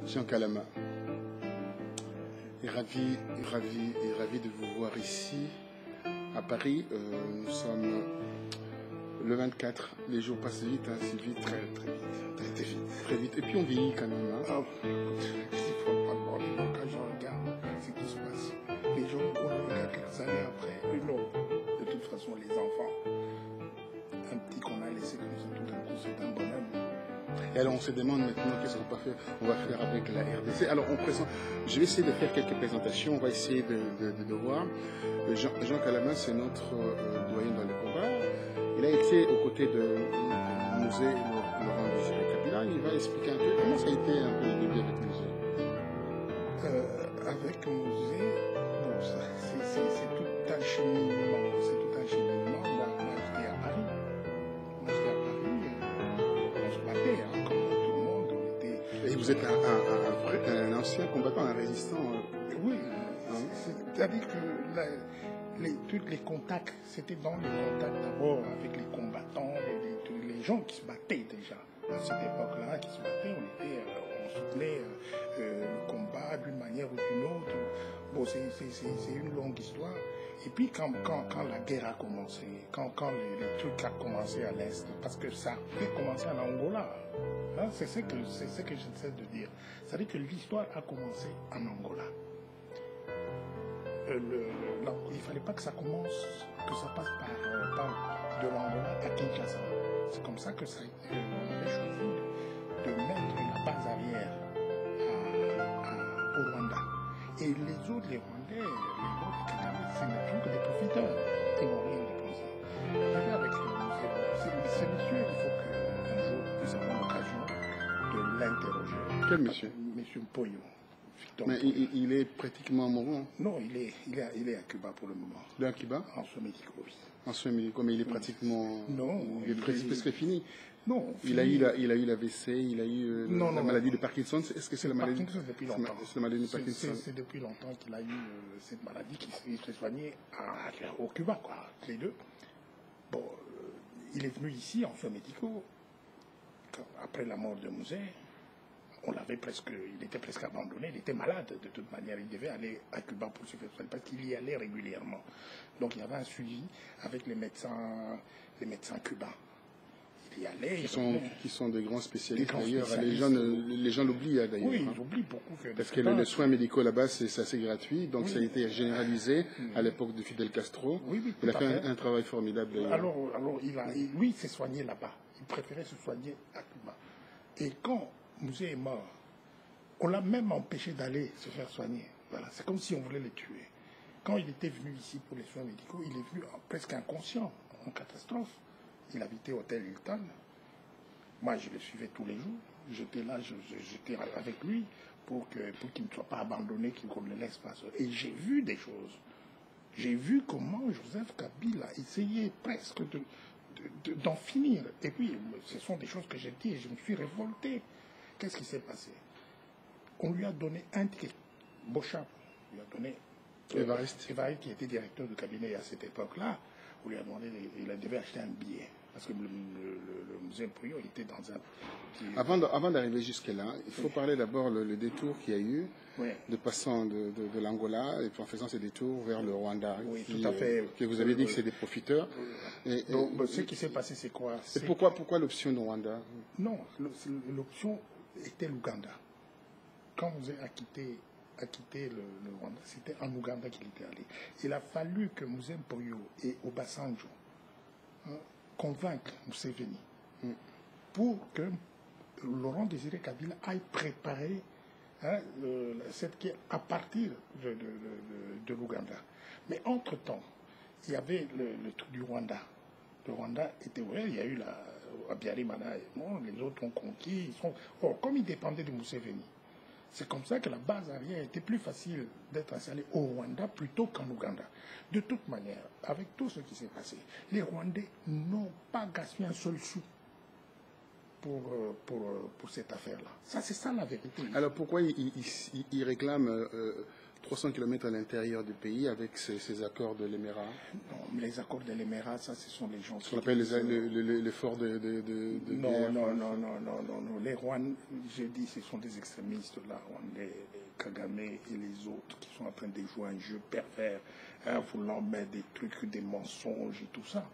Jean Kalama, ravi de vous voir ici à Paris. Nous sommes le 24. Les jours passent vite, hein, c'est vite, très vite. Et puis on vieillit quand même. Hein. Oh, il faut pas demander. Quand je regarde ce qui se passe, les gens, on regarde quelques années après, non. De toute façon, les enfants, un petit qu'on a laissé comme ça, tout d'un coup, c'est un bonhomme. Et alors on se demande maintenant qu'est-ce qu'on va faire avec la RDC. Alors je vais essayer de faire quelques présentations, on va essayer de voir. Jean Kalama, c'est notre doyen dans le combat. Il a été aux côtés de Musée Laurent Désiré Kabila. Il va expliquer un peu comment ça a été un peu le début avec Musée. Avec Musée, bon, c'est tout un cheminement. Moi, j'étais à Paris. On se battait, hein, comme tout le monde. Et vous êtes un ancien combattant, un résistant. Oui, c'est-à-dire que tous les contacts, c'était dans les contacts d'abord avec les combattants, les gens qui se battaient déjà. À cette époque-là, qui se battaient, on soutenait le combat d'une manière ou d'une autre. Bon, c'est une longue histoire. Et puis quand la guerre a commencé, quand les trucs a commencé à l'Est, parce que ça a commencé en Angola, hein, c'est ce que j'essaie de dire. C'est-à-dire que l'histoire a commencé en Angola. Il ne fallait pas que ça commence, que ça passe par de l'Angola à Kinshasa. C'est comme ça que ça a été. On avait choisi de mettre la base arrière au Rwanda. Et les Rwandais, les autres Kagame, ce ne sont que des profiteurs. Ils n'ont rien dépensé. Et avec ces messieurs, il faut qu'un jour, nous puissions avoir l'occasion de l'interroger. Quel monsieur? Monsieur Mpoyo. Mais il est pratiquement mort. Non, il est à Cuba pour le moment. Il est à Cuba? En soins médicaux, oui. En soins médicaux, mais il est pratiquement... Non. Il est presque fini. Non. Il a eu l'AVC, il a eu la maladie de Parkinson. Est-ce que c'est la maladie de Parkinson? Depuis longtemps. C'est la maladie de Parkinson. C'est depuis longtemps qu'il a eu cette maladie qui s'est soignée au Cuba, quoi, les deux. Bon, il est venu ici en soins médicaux. Après la mort de Musée, il était presque abandonné, il était malade de toute manière. Il devait aller à Cuba pour se faire soigner parce qu'il y allait régulièrement. Donc il y avait un suivi avec les médecins cubains. Il y allait. Qui sont des grands spécialistes d'ailleurs. Les gens l'oublient d'ailleurs. Oui, ils oublient beaucoup. Parce que les soins médicaux là-bas, c'est assez gratuit. Donc ça a été généralisé à l'époque de Fidel Castro. Oui, il a fait un travail formidable d'ailleurs. Alors lui, il s'est soigné là-bas. Il préférait se soigner à Cuba. Et quand Musée est mort, on l'a même empêché d'aller se faire soigner. Voilà, c'est comme si on voulait le tuer. Quand il était venu ici pour les soins médicaux, il est venu presque inconscient, en catastrophe. Il habitait au Hôtel Hilton. Moi, je le suivais tous les jours. J'étais là, j'étais avec lui pour qu'il ne soit pas abandonné, qu'on ne le laisse pas seul. Et j'ai vu des choses. J'ai vu comment Joseph Kabila essayait presque d'en finir. Et puis, ce sont des choses que j'ai dit et je me suis révolté. Qu'est-ce qui s'est passé? On lui a donné un ticket. Beauchamp lui a donné Évariste, qui était directeur de cabinet à cette époque-là. On lui a demandé, il devait acheter un billet. Parce que le musée Mpoyo était dans un... Avant d'arriver jusque-là, il faut parler d'abord le détour qu'il y a eu, de passant de l'Angola, et puis en faisant ce détour vers le Rwanda. Oui, tout à fait. Que vous avez dit que c'est des profiteurs. Donc, ce qui s'est passé, c'est quoi? Pourquoi l'option de Rwanda? Non, l'option était l'Ouganda. Quand vous avez quitté le Rwanda, c'était en Ouganda qu'il était allé. Il a fallu que Musée Mpoyo et Obasanjo convainquent Museveni pour que Laurent Désiré Kabila aille préparer cette guerre à partir de l'Ouganda. Mais entre-temps, il y avait le truc du Rwanda. Le Rwanda était ouvert, il y a eu Habyarimana, les autres ont conquis. Comme ils dépendaient de Museveni, c'est comme ça que la base arrière était plus facile d'être installée au Rwanda plutôt qu'en Ouganda. De toute manière, avec tout ce qui s'est passé, les Rwandais n'ont pas gaspillé un seul sou pour cette affaire-là. Ça, c'est ça la vérité. Alors pourquoi ils réclament 300 km à l'intérieur du pays avec ces accords de l'Émirat. Non, mais les accords de l'Émirat, ça, ce sont les gens Ce qu'on appelle les forts de non, guerre. non. Les Rwandais, j'ai dit, ce sont des extrémistes, là, les Kagame et les autres qui sont en train de jouer un jeu pervers, voulant mettre des trucs, des mensonges et tout ça.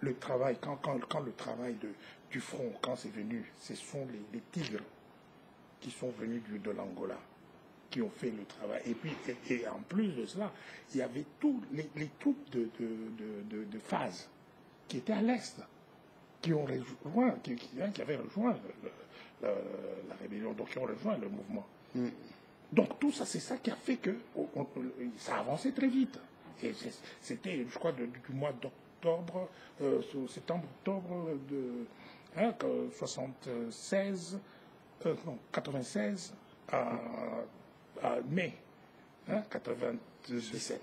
Le travail, quand le travail du front, quand c'est venu, ce sont les tigres qui sont venus de l'Angola, qui ont fait le travail. Et puis, et en plus de cela, il y avait tous les troupes de phase qui étaient à l'est, qui ont rejoint, qui avaient rejoint la rébellion, donc qui ont rejoint le mouvement. Donc tout ça, c'est ça qui a fait que ça avançait très vite. Et c'était, je crois, du mois d'octobre, septembre-octobre de 96 à mai 97.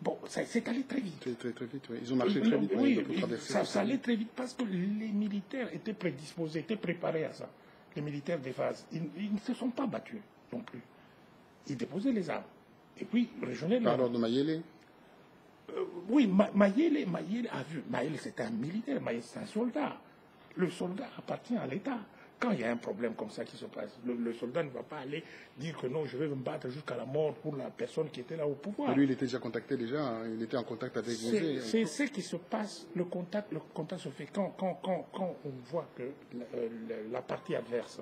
Bon, c'est allé très vite. Très vite, oui. Ils ont marché très vite. Oui, ça allait très vite parce que les militaires étaient prédisposés, étaient préparés à ça. Les militaires des phases, ils ne se sont pas battus non plus. Ils déposaient les armes. Et puis, rejoignaient Par l'ordre de Mayele. Oui, Mayele a vu. Mayele, c'est un militaire, Mayele, c'est un soldat. Le soldat appartient à l'État. Quand il y a un problème comme ça qui se passe, le soldat ne va pas aller dire que non, je vais me battre jusqu'à la mort pour la personne qui était là au pouvoir. Mais lui, il était déjà contacté il était en contact avec vous. C'est ce qui se passe, le contact se fait quand on voit que la partie adverse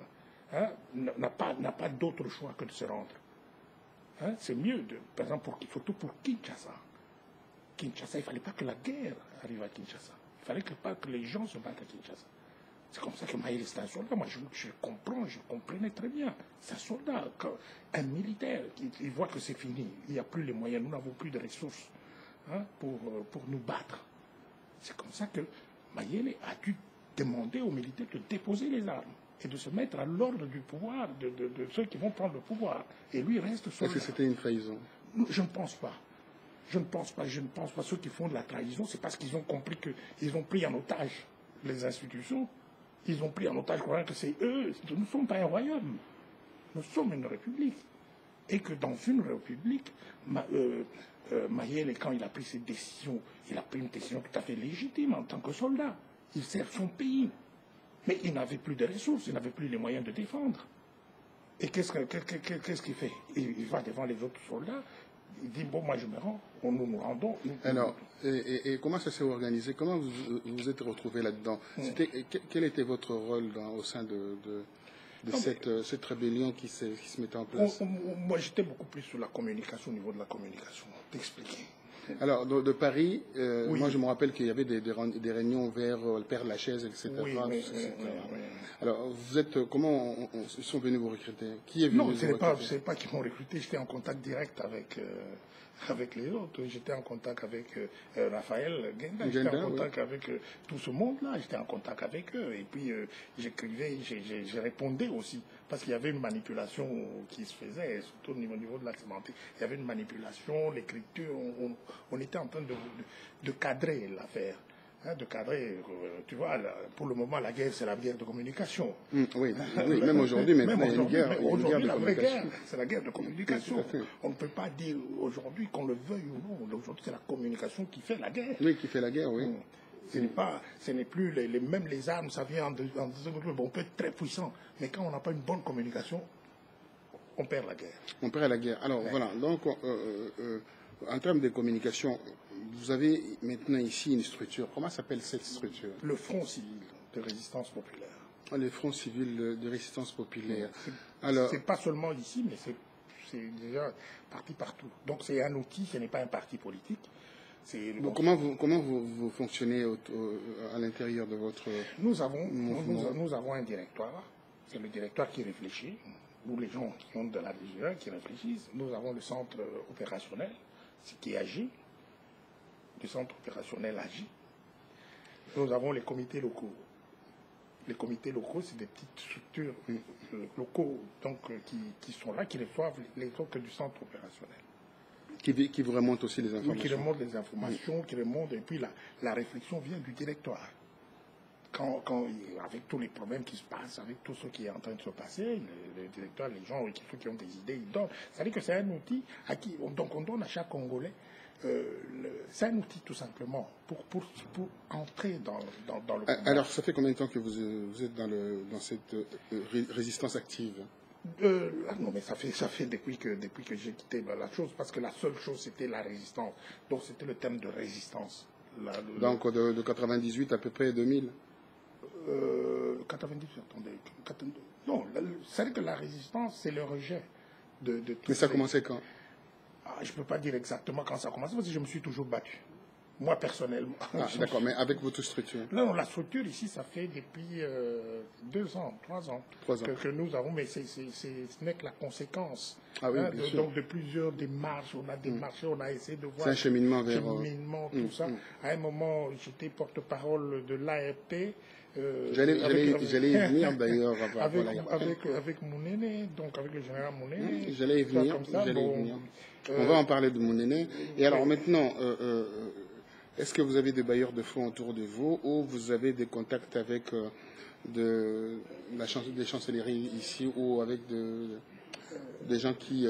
n'a pas d'autre choix que de se rendre. C'est mieux, par exemple, surtout pour Kinshasa. Kinshasa, il ne fallait pas que la guerre arrive à Kinshasa. Il fallait pas que les gens se battent à Kinshasa. C'est comme ça que Mayele, c'est un soldat. Moi, je comprenais très bien. C'est un soldat, un militaire. Il voit que c'est fini. Il n'y a plus les moyens. Nous n'avons plus de ressources pour nous battre. C'est comme ça que Mayele a dû demander aux militaires de déposer les armes et de se mettre à l'ordre du pouvoir de ceux qui vont prendre le pouvoir. Et lui reste soldat. Est-ce que c'était une trahison? Je ne pense pas. Je ne pense pas. Ceux qui font de la trahison, c'est parce qu'ils ont compris qu'ils ont pris en otage les institutions. Ils ont pris en otage, croyant que c'est eux. Nous ne sommes pas un royaume. Nous sommes une république. Et que dans une république, Mayele, quand il a pris cette décision, il a pris une décision tout à fait légitime en tant que soldat. Il sert son pays. Mais il n'avait plus de ressources, il n'avait plus les moyens de défendre. Et qu'est-ce qu'il fait? Il va devant les autres soldats. Il dit, bon, moi je me rends, nous nous rendons. Alors, et comment ça s'est organisé? Comment vous vous êtes retrouvé là-dedans? Quel était votre rôle au sein de cette rébellion qui se mettait en place? Moi, j'étais beaucoup plus sur la communication, au niveau de la communication, d'expliquer. Alors, de Paris, oui. Moi je me rappelle qu'il y avait des réunions vers le Père Lachaise, etc. Oui. Alors, comment ils sont venus vous recruter? Qui est venu? Non, ce n'est pas qu'ils m'ont recruté, j'étais en contact direct avec les autres. J'étais en contact avec Raphaël Genda, j'étais en contact avec tout ce monde-là, j'étais en contact avec eux. Et puis, j'écrivais, je répondais aussi, parce qu'il y avait une manipulation qui se faisait, surtout au niveau de la sémantique. Il y avait une manipulation, l'écriture, on était en train de cadrer l'affaire. De cadrer, tu vois, pour le moment, la guerre, c'est la guerre de communication. Oui, même aujourd'hui, maintenant, il y a une guerre. Aujourd'hui, la vraie guerre, c'est la guerre de communication. On ne peut pas dire aujourd'hui qu'on le veuille ou non. Aujourd'hui, c'est la communication qui fait la guerre. Oui, qui fait la guerre, oui. Ce n'est plus même les armes, ça vient on peut être très puissant, mais quand on n'a pas une bonne communication, on perd la guerre. On perd la guerre. Alors voilà, donc en termes de communication, vous avez maintenant ici une structure. Comment s'appelle cette structure? Le Front civil de résistance populaire. Le Front civil de résistance populaire. C'est pas seulement ici, mais c'est déjà parti partout. Donc c'est un outil, ce n'est pas un parti politique. Donc, comment vous fonctionnez à l'intérieur de votre nous avons un directoire. C'est le directoire qui réfléchit. Nous, les gens qui ont de la région, qui réfléchissent. Nous avons le centre opérationnel, qui agit. Le centre opérationnel agit. Nous avons les comités locaux. Les comités locaux, c'est des petites structures locaux donc, qui sont là, qui reçoivent les autres du centre opérationnel. Qui vous remontent aussi les informations. Qui remontent les informations, qui remontent, et puis la réflexion vient du directoire. avec tous les problèmes qui se passent, avec tout ce qui est en train de se passer, le directeur, les gens, ceux qui ont des idées, ils donnent. C'est-à-dire que c'est un outil donc on donne à chaque Congolais. C'est un outil tout simplement pour entrer dans le combat. Alors, ça fait combien de temps que vous êtes dans cette résistance active? Non, mais ça fait depuis que j'ai quitté la chose, parce que la seule chose c'était la résistance. Donc c'était le thème de résistance. Donc de 98 à peu près 2000. 98, attendez. Non, c'est-à-dire que la résistance, c'est le rejet de tout. Mais ça a commencé quand? Je ne peux pas dire exactement quand ça a commencé, parce que je me suis toujours battu. Moi, personnellement. D'accord, mais avec votre structure? Non, la structure ici, ça fait depuis 2 ans, 3 ans, que nous avons, mais ce n'est que la conséquence. Ah oui, bien sûr. Donc, de plusieurs démarches, on a démarché, on a essayé de voir... C'est un cheminement vers... tout ça. À un moment, j'étais porte-parole de l'AFP. J'allais y venir d'ailleurs. Avec Mounéné, donc avec le général Mounéné. J'allais y venir. On va en parler de Mounéné. Et alors maintenant... est-ce que vous avez des bailleurs de fonds autour de vous ou vous avez des contacts avec des chancelleries ici ou avec des gens qui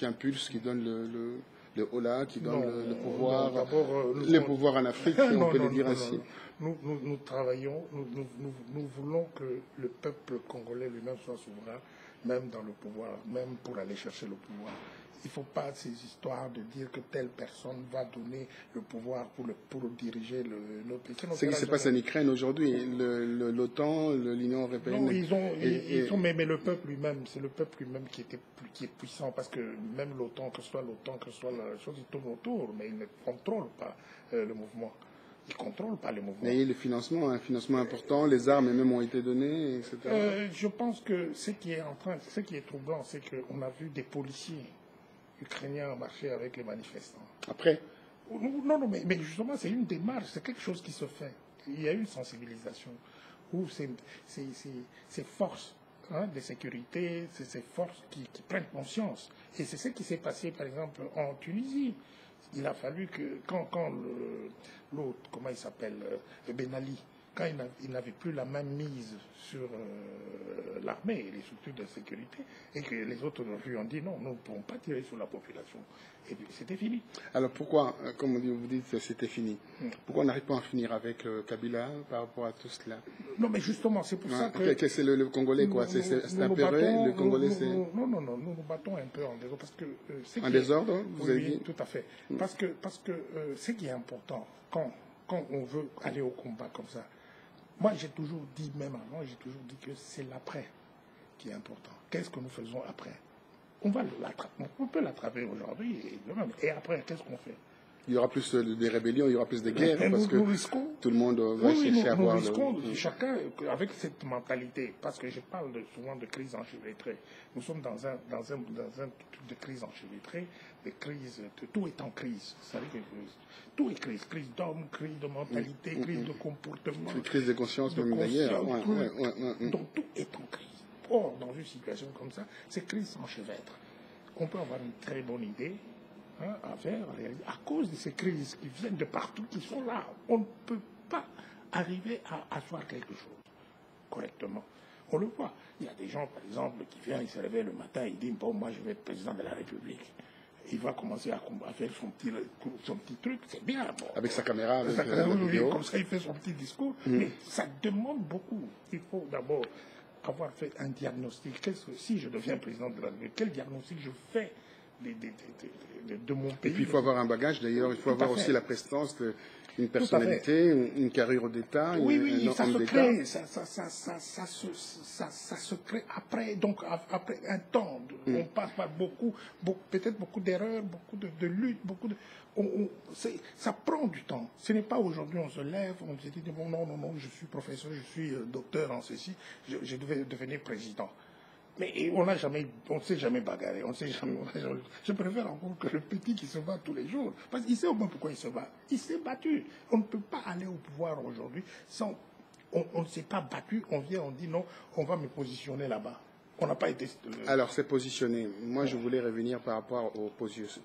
impulsent, qui donnent le holà, qui donnent le pouvoir, le pouvoir en Afrique, on peut le dire ainsi? Nous travaillons, nous voulons que le peuple congolais lui-même soit souverain, même dans le pouvoir, même pour aller chercher le pouvoir. Il ne faut pas ces histoires de dire que telle personne va donner le pouvoir pour diriger notre pays. Ce qui se passe en Ukraine aujourd'hui, l'OTAN, l'Union européenne. Non, mais le peuple lui-même, c'est le peuple lui-même qui est puissant, parce que même l'OTAN, que ce soit la chose, il tourne autour, mais il ne contrôle pas le mouvement. Il ne contrôle pas le mouvement. Mais le financement, un financement important, les armes même ont été données, etc. Je pense que ce qui est troublant, c'est qu'on a vu des policiers ukrainiens marcher avec les manifestants. Après? Non, mais justement, c'est une démarche, c'est quelque chose qui se fait. Il y a une sensibilisation où ces forces de sécurité, ces forces qui prennent conscience. Et c'est ce qui s'est passé, par exemple, en Tunisie. Il a fallu que, quand l'autre, comment il s'appelle, Ben Ali, quand il n'avait plus la main mise sur l'armée et les structures de sécurité, et que les autres lui ont dit non, nous ne pouvons pas tirer sur la population. Et puis c'était fini. Alors pourquoi, comme vous dites, c'était fini? Pourquoi on n'arrive pas à en finir avec Kabila par rapport à tout cela? Non, mais justement, c'est pour ça que... C'est le Congolais, quoi? C'est un peu vrai, le Congolais, c'est... Non, nous nous battons un peu en désordre. Parce que, en désordre, vous avez dit? Oui, tout à fait. Parce que ce qui est important, quand on veut aller au combat comme ça, moi, j'ai toujours dit, même avant, que c'est l'après qui est important. Qu'est-ce que nous faisons après? On peut l'attraper aujourd'hui et après, qu'est-ce qu'on fait? Il y aura plus de rébellions, il y aura plus de guerres, parce que risquons, tout le monde va chercher à voir... Nous risquons, chacun, avec cette mentalité, parce que je parle souvent de crise enchevêtrée. Nous sommes dans un truc de crise enchevêtrée, de crise, tout est en crise. C'est-à-dire que tout est crise. Crise d'homme, crise de mentalité, crise de comportement. Crise de conscience, même d'ailleurs. Donc tout est en crise. Or, dans une situation comme ça, ces crises s'enchevêtrent. On peut avoir une très bonne idée à faire, à cause de ces crises qui viennent de partout, qui sont là. On ne peut pas arriver à asseoir quelque chose correctement. On le voit. Il y a des gens, par exemple, qui viennent, ils se réveillent le matin, ils disent, bon, moi je vais être président de la République. Il va commencer à faire son petit truc, c'est bien. Bon. Avec sa caméra, avec comme ça, il fait son petit discours. Mais ça demande beaucoup. Il faut d'abord avoir fait un diagnostic. Si je deviens président de la République, quel diagnostic je fais de mon pays? Et puis il faut avoir un bagage, d'ailleurs, il faut avoir aussi la prestance d'une personnalité, une carrure d'État, oui, ça se crée, ça se crée après, donc après un temps. On passe par peut-être beaucoup d'erreurs, beaucoup de luttes, ça prend du temps. Ce n'est pas aujourd'hui on se lève, on se dit bon, non, je suis professeur, je suis docteur en ceci, je devais devenir président. Mais on ne s'est jamais bagarré, Je préfère encore que le petit qui se bat tous les jours, parce qu'il sait au moins pourquoi il se bat. Il s'est battu. On ne peut pas aller au pouvoir aujourd'hui sans... On ne s'est pas battu, on vient, on dit non, on va me positionner là-bas. On n'a pas été... Alors, c'est positionné. Moi, je voulais revenir par rapport au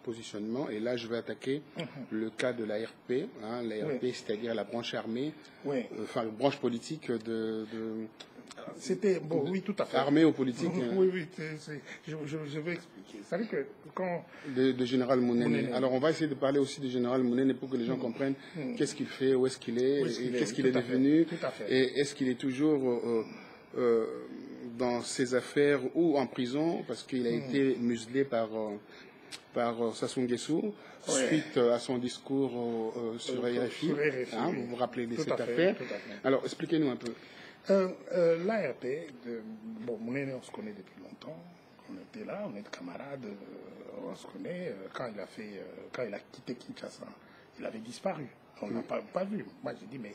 positionnement. Et là, je vais attaquer le cas de l'ARP. Hein, l'ARP, c'est-à-dire la branche armée, enfin, la branche politique de C'était... Bon, oui, tout à fait. Armée ou politique. Oui, oui, je vais expliquer. C'est vrai que quand... De Général Mounene. Alors, on va essayer de parler aussi de Général Mounene pour que les gens comprennent qu'est-ce qu'il fait, où est-ce qu'il est, qu'est-ce qu'il est devenu, et est-ce qu'il est toujours... dans ses affaires ou en prison parce qu'il a été muselé par Sassou Nguesso suite à son discours sur RFI. Hein, vous vous rappelez de cette affaire. Alors, expliquez-nous un peu. L'ARP, bon, Mounene, on se connaît depuis longtemps. On était là, on est camarades, on se connaît. Quand il a quitté Kinshasa, il avait disparu. On ne l'a pas vu. Moi, j'ai dit, mais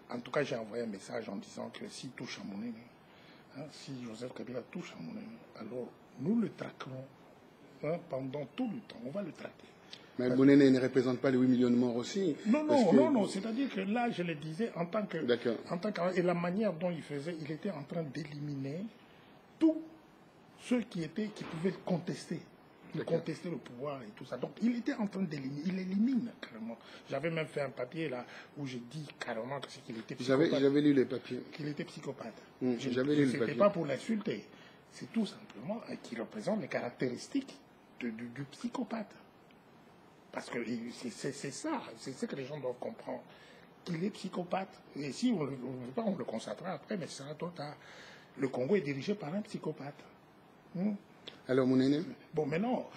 en tout cas, j'ai envoyé un message en disant que s'il touche à Mounene, si Joseph Kabila touche à Mounene, alors nous le traquerons pendant tout le temps. On va le traquer. Mais Mounene ne représente pas les 8 millions de morts aussi. Non. C'est-à-dire que là, je le disais en tant que... D'accord. Et la manière dont il faisait, il était en train d'éliminer tous ceux qui pouvaient contester le pouvoir et tout ça. Donc, il était en train d'éliminer. Il élimine carrément. J'avais même fait un papier là où je dis carrément qu'il était psychopathe. J'avais lu les papiers. Qu'il était psychopathe. J'avais lu le papier. C'était pas pour l'insulter. C'est tout simplement qu'il représente les caractéristiques du psychopathe. Parce que c'est ça. C'est ce que les gens doivent comprendre. Qu'il est psychopathe. Et si on ne le veut pas, on le constatera après, mais ce sera trop tard. Le Congo est dirigé par un psychopathe. Alors, Mounene? Bon, maintenant,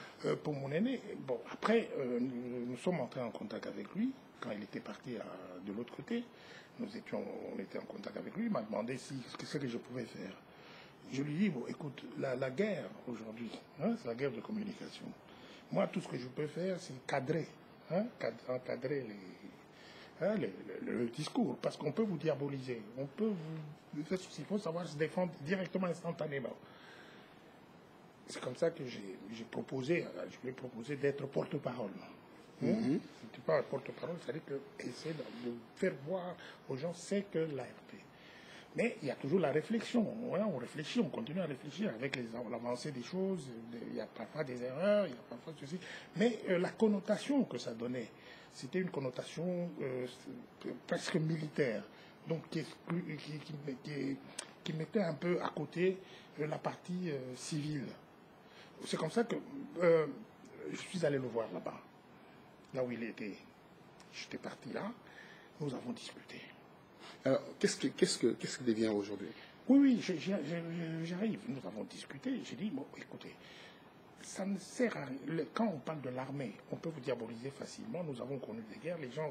pour Mounene, bon, après, nous sommes entrés en contact avec lui, quand il était parti de l'autre côté. On était en contact avec lui, il m'a demandé ce que je pouvais faire. Je lui ai dit, bon, écoute, la guerre aujourd'hui, c'est la guerre de communication. Moi, tout ce que je peux faire, c'est cadrer le discours, parce qu'on peut vous diaboliser, on peut vous faire il faut savoir se défendre directement, instantanément. C'est comme ça que je lui ai proposé d'être porte-parole. C'est pas porte-parole, c'est-à-dire essayer de faire voir aux gens c'est que l'ARP. Mais il y a toujours la réflexion. On réfléchit, on continue à réfléchir avec l'avancée des choses. Il y a parfois des erreurs, il y a parfois ceci. Mais la connotation que ça donnait, c'était une connotation presque militaire. Donc qui mettait un peu à côté la partie civile. C'est comme ça que je suis allé le voir là-bas, là où il était. J'étais parti là, nous avons discuté. Alors, qu'est-ce qui devient aujourd'hui? Oui, j'arrive. Nous avons discuté. J'ai dit, bon, écoutez, ça ne sert à rien. Quand on parle de l'armée, on peut vous diaboliser facilement. Nous avons connu des guerres. Les gens,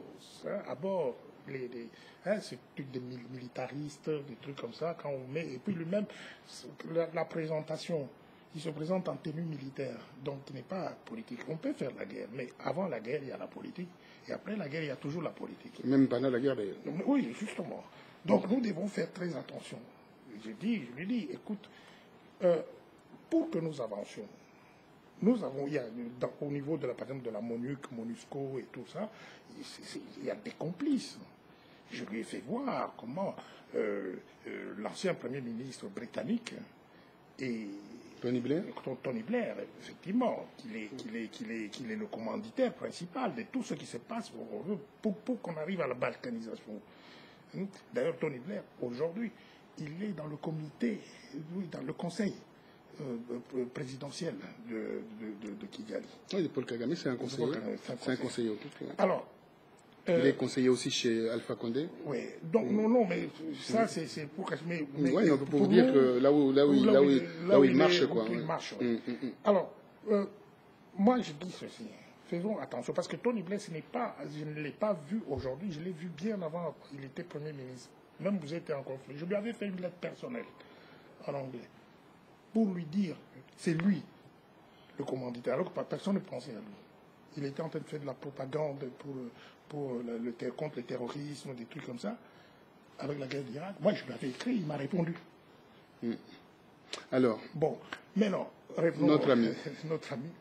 à bord, ce truc de militaristes, des trucs comme ça, quand on met... Et puis lui-même, la présentation, il se présente en tenue militaire, donc il n'est pas politique. On peut faire la guerre, mais avant la guerre, il y a la politique. Et après la guerre, il y a toujours la politique. Même pendant la guerre, d'ailleurs. Oui, justement. Donc nous devons faire très attention. Je lui dis, écoute, pour que nous avancions, nous avons, au niveau de par exemple, de la MONUC, MONUSCO et tout ça, il y a des complices. Je lui ai fait voir comment l'ancien Premier ministre britannique et Tony Blair, effectivement, qu'il est le commanditaire principal de tout ce qui se passe pour qu'on arrive à la balkanisation. D'ailleurs, Tony Blair, aujourd'hui, il est dans le comité, dans le conseil présidentiel de Kigali. Oui, Paul Kagame, c'est un conseiller. C'est un conseiller. Alors, il est conseiller aussi chez Alpha Condé. Oui, donc non, mais ça c'est pour mais oui, pour vous dire que là où il marche, quoi. Il marche. Alors, moi je dis ceci, faisons attention, parce que Tony Blair, je ne l'ai pas vu aujourd'hui, je l'ai vu bien avant, il était Premier ministre. Même vous étiez en conflit. Je lui avais fait une lettre personnelle en anglais pour lui dire c'est lui le commanditaire, alors que personne ne pensait à lui. Il était en train de faire de la propagande contre le terrorisme, des trucs comme ça, avec la guerre d'Irak. Moi, je lui avais écrit, il m'a répondu. Alors, bon, maintenant, revenons notre ami. Notre ami.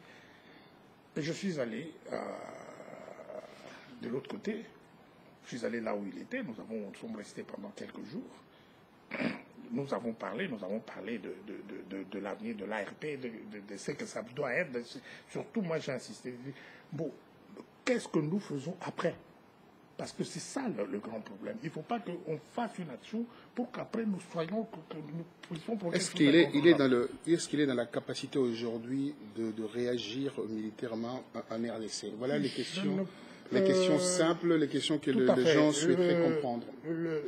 Et je suis allé de l'autre côté. Je suis allé là où il était. Nous sommes restés pendant quelques jours. nous avons parlé de l'avenir de l'ARP, de ce que ça doit être. Surtout, moi, j'ai insisté. Bon, qu'est-ce que nous faisons après? Parce que c'est ça le grand problème. Il ne faut pas qu'on fasse une action pour qu'après nous soyons, que nous puissions pour Est-ce qu'il est dans la capacité aujourd'hui de réagir militairement en RDC? Voilà les questions. Les questions simples, les questions que les gens souhaiteraient comprendre.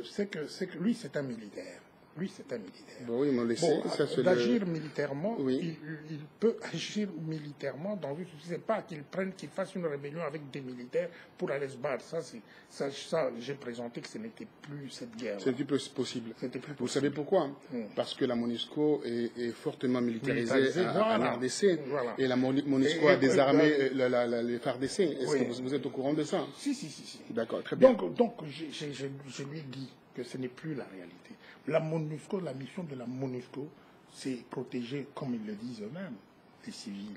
C'est que lui, c'est un militaire. Lui, c'est un militaire. Bon, oui, mais on le sait. D'agir militairement, oui. il peut agir militairement dans une société. C'est pas qu'il fasse une rébellion avec des militaires pour aller se battre. Ça, j'ai présenté que ce n'était plus cette guerre. C'était plus possible. Vous savez pourquoi? Parce que la MONUSCO est fortement militarisée en RDC. Voilà. Et la MONUSCO a désarmé les FARDC. Est-ce que vous êtes au courant de ça? Si. D'accord, très bien. Donc je lui ai dit que ce n'est plus la réalité. La MONUSCO, la mission de la MONUSCO, c'est protéger, comme ils le disent eux-mêmes, les civils,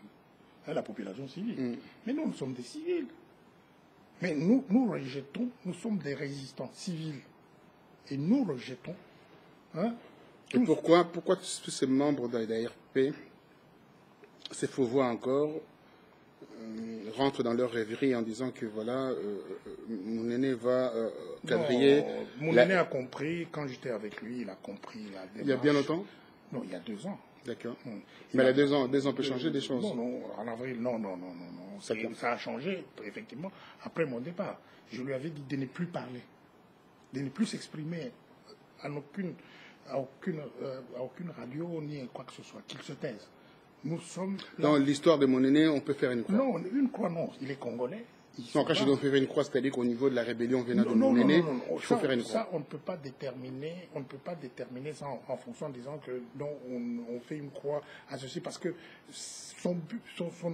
la population civile. Mais nous sommes des civils. Mais nous rejetons, nous sommes des résistants civils. Et nous rejetons. Et pourquoi tous ces membres de l'ARP, ces faux voix encore, rentrent dans leur rêverie en disant que voilà, mon aîné va quadriller. Mon aîné a compris, quand j'étais avec lui, il a compris la démarche. Il y a bien longtemps? Non, il y a 2 ans. D'accord. Mais il y a 2 ans, 2 ans peut changer des choses. Non, en avril, non. Ça a changé, effectivement, après mon départ. Je lui avais dit de ne plus parler, de ne plus s'exprimer à aucune radio ni à quoi que ce soit, qu'il se taise. Nous sommes là. Dans l'histoire de mon aîné, on peut faire une croix. Non, une croix, non. Il est congolais. Non, quand je dois faire une croix, c'est-à-dire qu'au niveau de la rébellion venant de mon aîné, il faut faire une croix. Ça, on ne peut pas déterminer ça en fonction en disant que non, on fait une croix à ceci, parce que son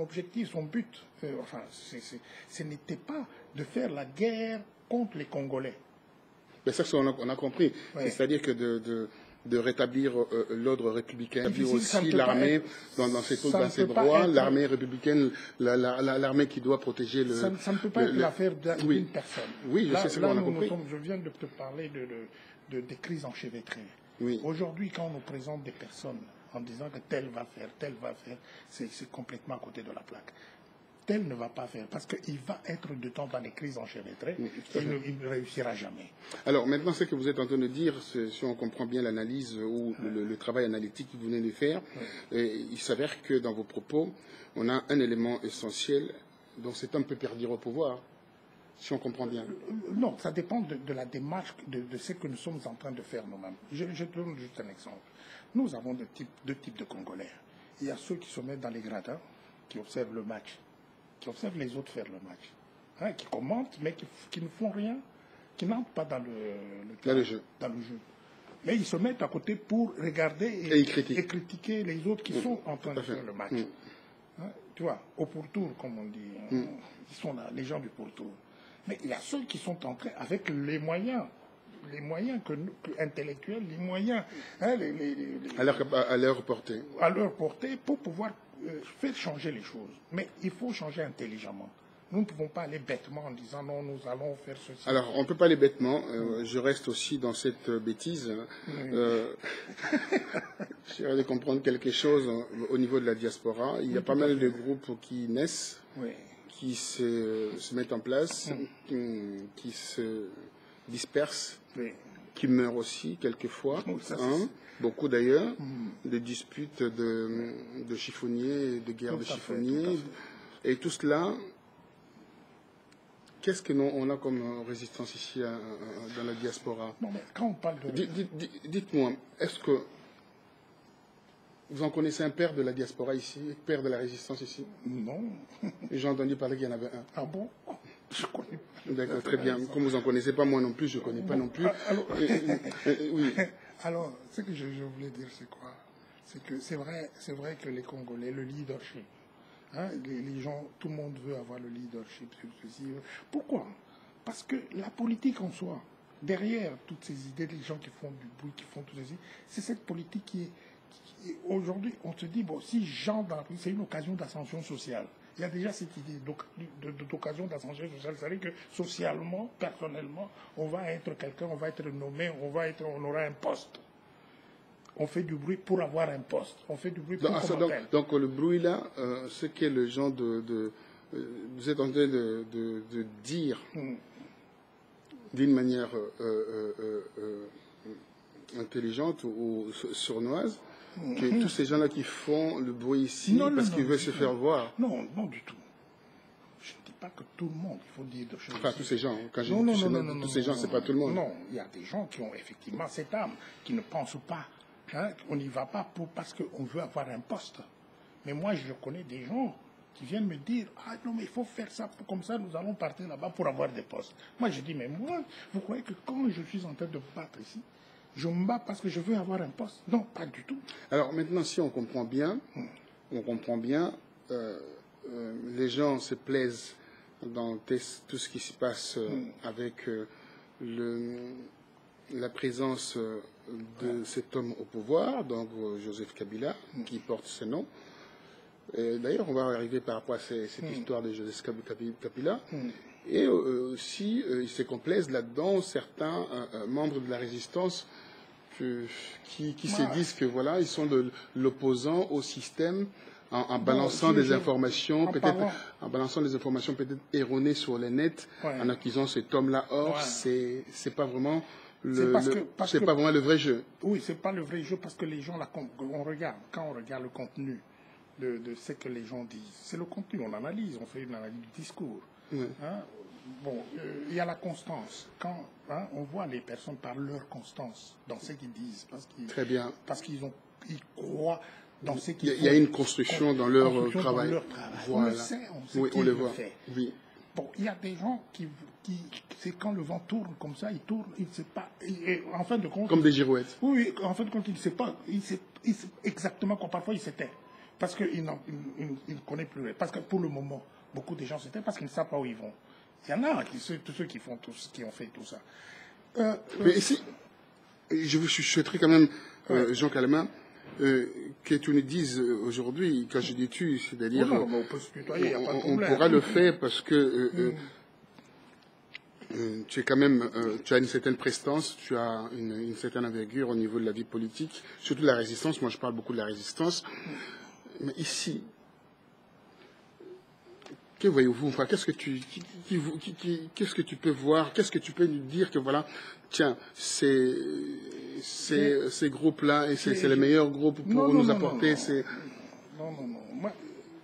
objectif, son but, ce n'était pas de faire la guerre contre les Congolais. Mais ça, on a compris. Ouais. C'est-à-dire que de rétablir l'ordre républicain, puis aussi l'armée dans ses droits, l'armée républicaine, l'armée qui doit protéger le... Ça ne peut pas être l'affaire d'une personne. Oui, je sais ce qu'on a compris. Je viens de te parler des crises enchevêtrées. Oui. Aujourd'hui, quand on nous présente des personnes en disant que tel va faire, c'est complètement à côté de la plaque. Tel ne va pas faire, parce qu'il va être de temps dans les crises enchevêtrées, il ne réussira jamais. Alors maintenant, ce que vous êtes en train de dire, si on comprend bien l'analyse ou le travail analytique que vous venez de faire, il s'avère que dans vos propos, on a un élément essentiel dont cet homme peut perdre au pouvoir, si on comprend bien. Non, ça dépend de la démarche, de ce que nous sommes en train de faire nous-mêmes. Je te donne juste un exemple. Nous avons deux types de Congolais. Il y a ceux qui se mettent dans les gradins, qui observent le match, qui observent les autres faire le match, qui commentent, mais qui ne font rien, qui n'entrent pas dans le jeu. Mais ils se mettent à côté pour regarder et critiquer les autres qui sont en train de faire le match. Tu vois, au pourtour, comme on dit, ils sont là, les gens du pourtour. Mais il y a ceux qui sont entrés avec les moyens intellectuels, les moyens à leur portée. À leur portée pour pouvoir faire changer les choses. Mais il faut changer intelligemment. Nous ne pouvons pas aller bêtement en disant non, nous allons faire ceci. Alors, on ne peut pas aller bêtement. Je reste aussi dans cette bêtise. J'aimerais de comprendre quelque chose au niveau de la diaspora. Il y a pas mal de groupes qui naissent, qui se mettent en place, qui se dispersent, qui meurent aussi quelquefois. Beaucoup d'ailleurs, de disputes de chiffonniers, de guerres de chiffonniers. Et tout cela, qu'est-ce que on a comme résistance ici dans la diaspora? Non, mais quand on parle de... Dites-moi, est-ce que vous en connaissez un père de la diaspora ici, père de la résistance ici? Non. J'ai entendu parler qu'il y en avait un. Ah bon? Je connais pas. D'accord, très bien. Comme vous n'en connaissez pas, moi non plus, je ne connais pas non plus. Alors, oui. Alors, ce que je voulais dire, c'est quoi? C'est que c'est vrai que les Congolais, le leadership, les gens, tout le monde veut avoir le leadership. Pourquoi? Parce que la politique en soi, derrière toutes ces idées, les gens qui font du bruit, qui font tout ceci, c'est cette politique qui est aujourd'hui, on se dit, bon, si Jean dans la rue, c'est une occasion d'ascension sociale. Il y a déjà cette idée d'occasion d'ascension sociale. C'est-à-dire que socialement, personnellement, on va être quelqu'un, on va être nommé, on aura un poste. On fait du bruit pour avoir un poste. On fait du bruit pour donc le bruit là, ce qu'est le genre vous êtes en train de dire d'une manière intelligente ou sournoise que tous ces gens-là qui font le bruit ici parce qu'ils veulent se faire voir. Non, non du tout. Je ne dis pas que tout le monde, il faut dire de choses. Enfin, tous ces gens, quand je dis tous ces gens, c'est pas tout le monde. Non, il y a des gens qui ont effectivement cette âme, qui ne pensent pas. Hein, on n'y va pas parce qu'on veut avoir un poste. Mais moi, je connais des gens qui viennent me dire « Ah non, mais il faut faire ça, comme ça, nous allons partir là-bas pour avoir des postes. » Moi, je dis « Mais moi, vous croyez que quand je suis en train de me battre ici, je me bats parce que je veux avoir un poste? Non, pas du tout. » Alors maintenant, si on comprend bien, les gens se plaisent dans tout ce qui se passe avec la présence de cet homme au pouvoir, donc Joseph Kabila, qui porte ce nom. D'ailleurs, on va arriver par rapport à cette histoire de Joseph Kabila. Et aussi, ils se complaisent là-dedans, certains membres de la résistance qui se disent que voilà, ils sont de l'opposant au système en balançant des informations, peut-être erronées sur le net, en accusant cet homme-là. Or, c'est pas vraiment c'est pas vraiment le vrai jeu. Oui, c'est pas le vrai jeu parce que les gens, quand on regarde le contenu de ce que les gens disent, c'est le contenu, on analyse, on fait une analyse du discours. Hein? Bon, il y a la constance. Quand on voit les personnes par leur constance dans ce qu'ils disent, très bien, parce qu'ils croient dans ce qu'ils font. Il y a une construction dans leur travail. Voilà. On le sait, on le fait. Oui. Bon, il y a des gens qui c'est quand le vent tourne comme ça, il tourne, il ne sait pas. En fin de compte, comme des girouettes. Oui, en fin de compte, il ne sait pas. Il sait exactement quand parfois il s'était. Parce qu'il ne connaît plus. Parce que pour le moment, beaucoup de gens s'étaient parce qu'ils ne savent pas où ils vont. Il y en a tous ceux qui ont fait tout ça. Mais ici, je souhaiterais quand même, Jean Kalaman, que tu nous dises aujourd'hui, quand je dis tu, c'est-à-dire on peut se tutoyer, il n'y a pas de problème. On pourra le faire parce que tu es quand même, tu as une certaine prestance, tu as une certaine envergure au niveau de la vie politique, surtout la résistance. Moi, je parle beaucoup de la résistance. Mais ici, que voyez-vous? Enfin, qu'est-ce que tu peux voir? Qu'est-ce que tu peux nous dire que voilà, tiens, ces groupes-là, et c'est les meilleurs groupes pour nous apporter ces... Non. Moi,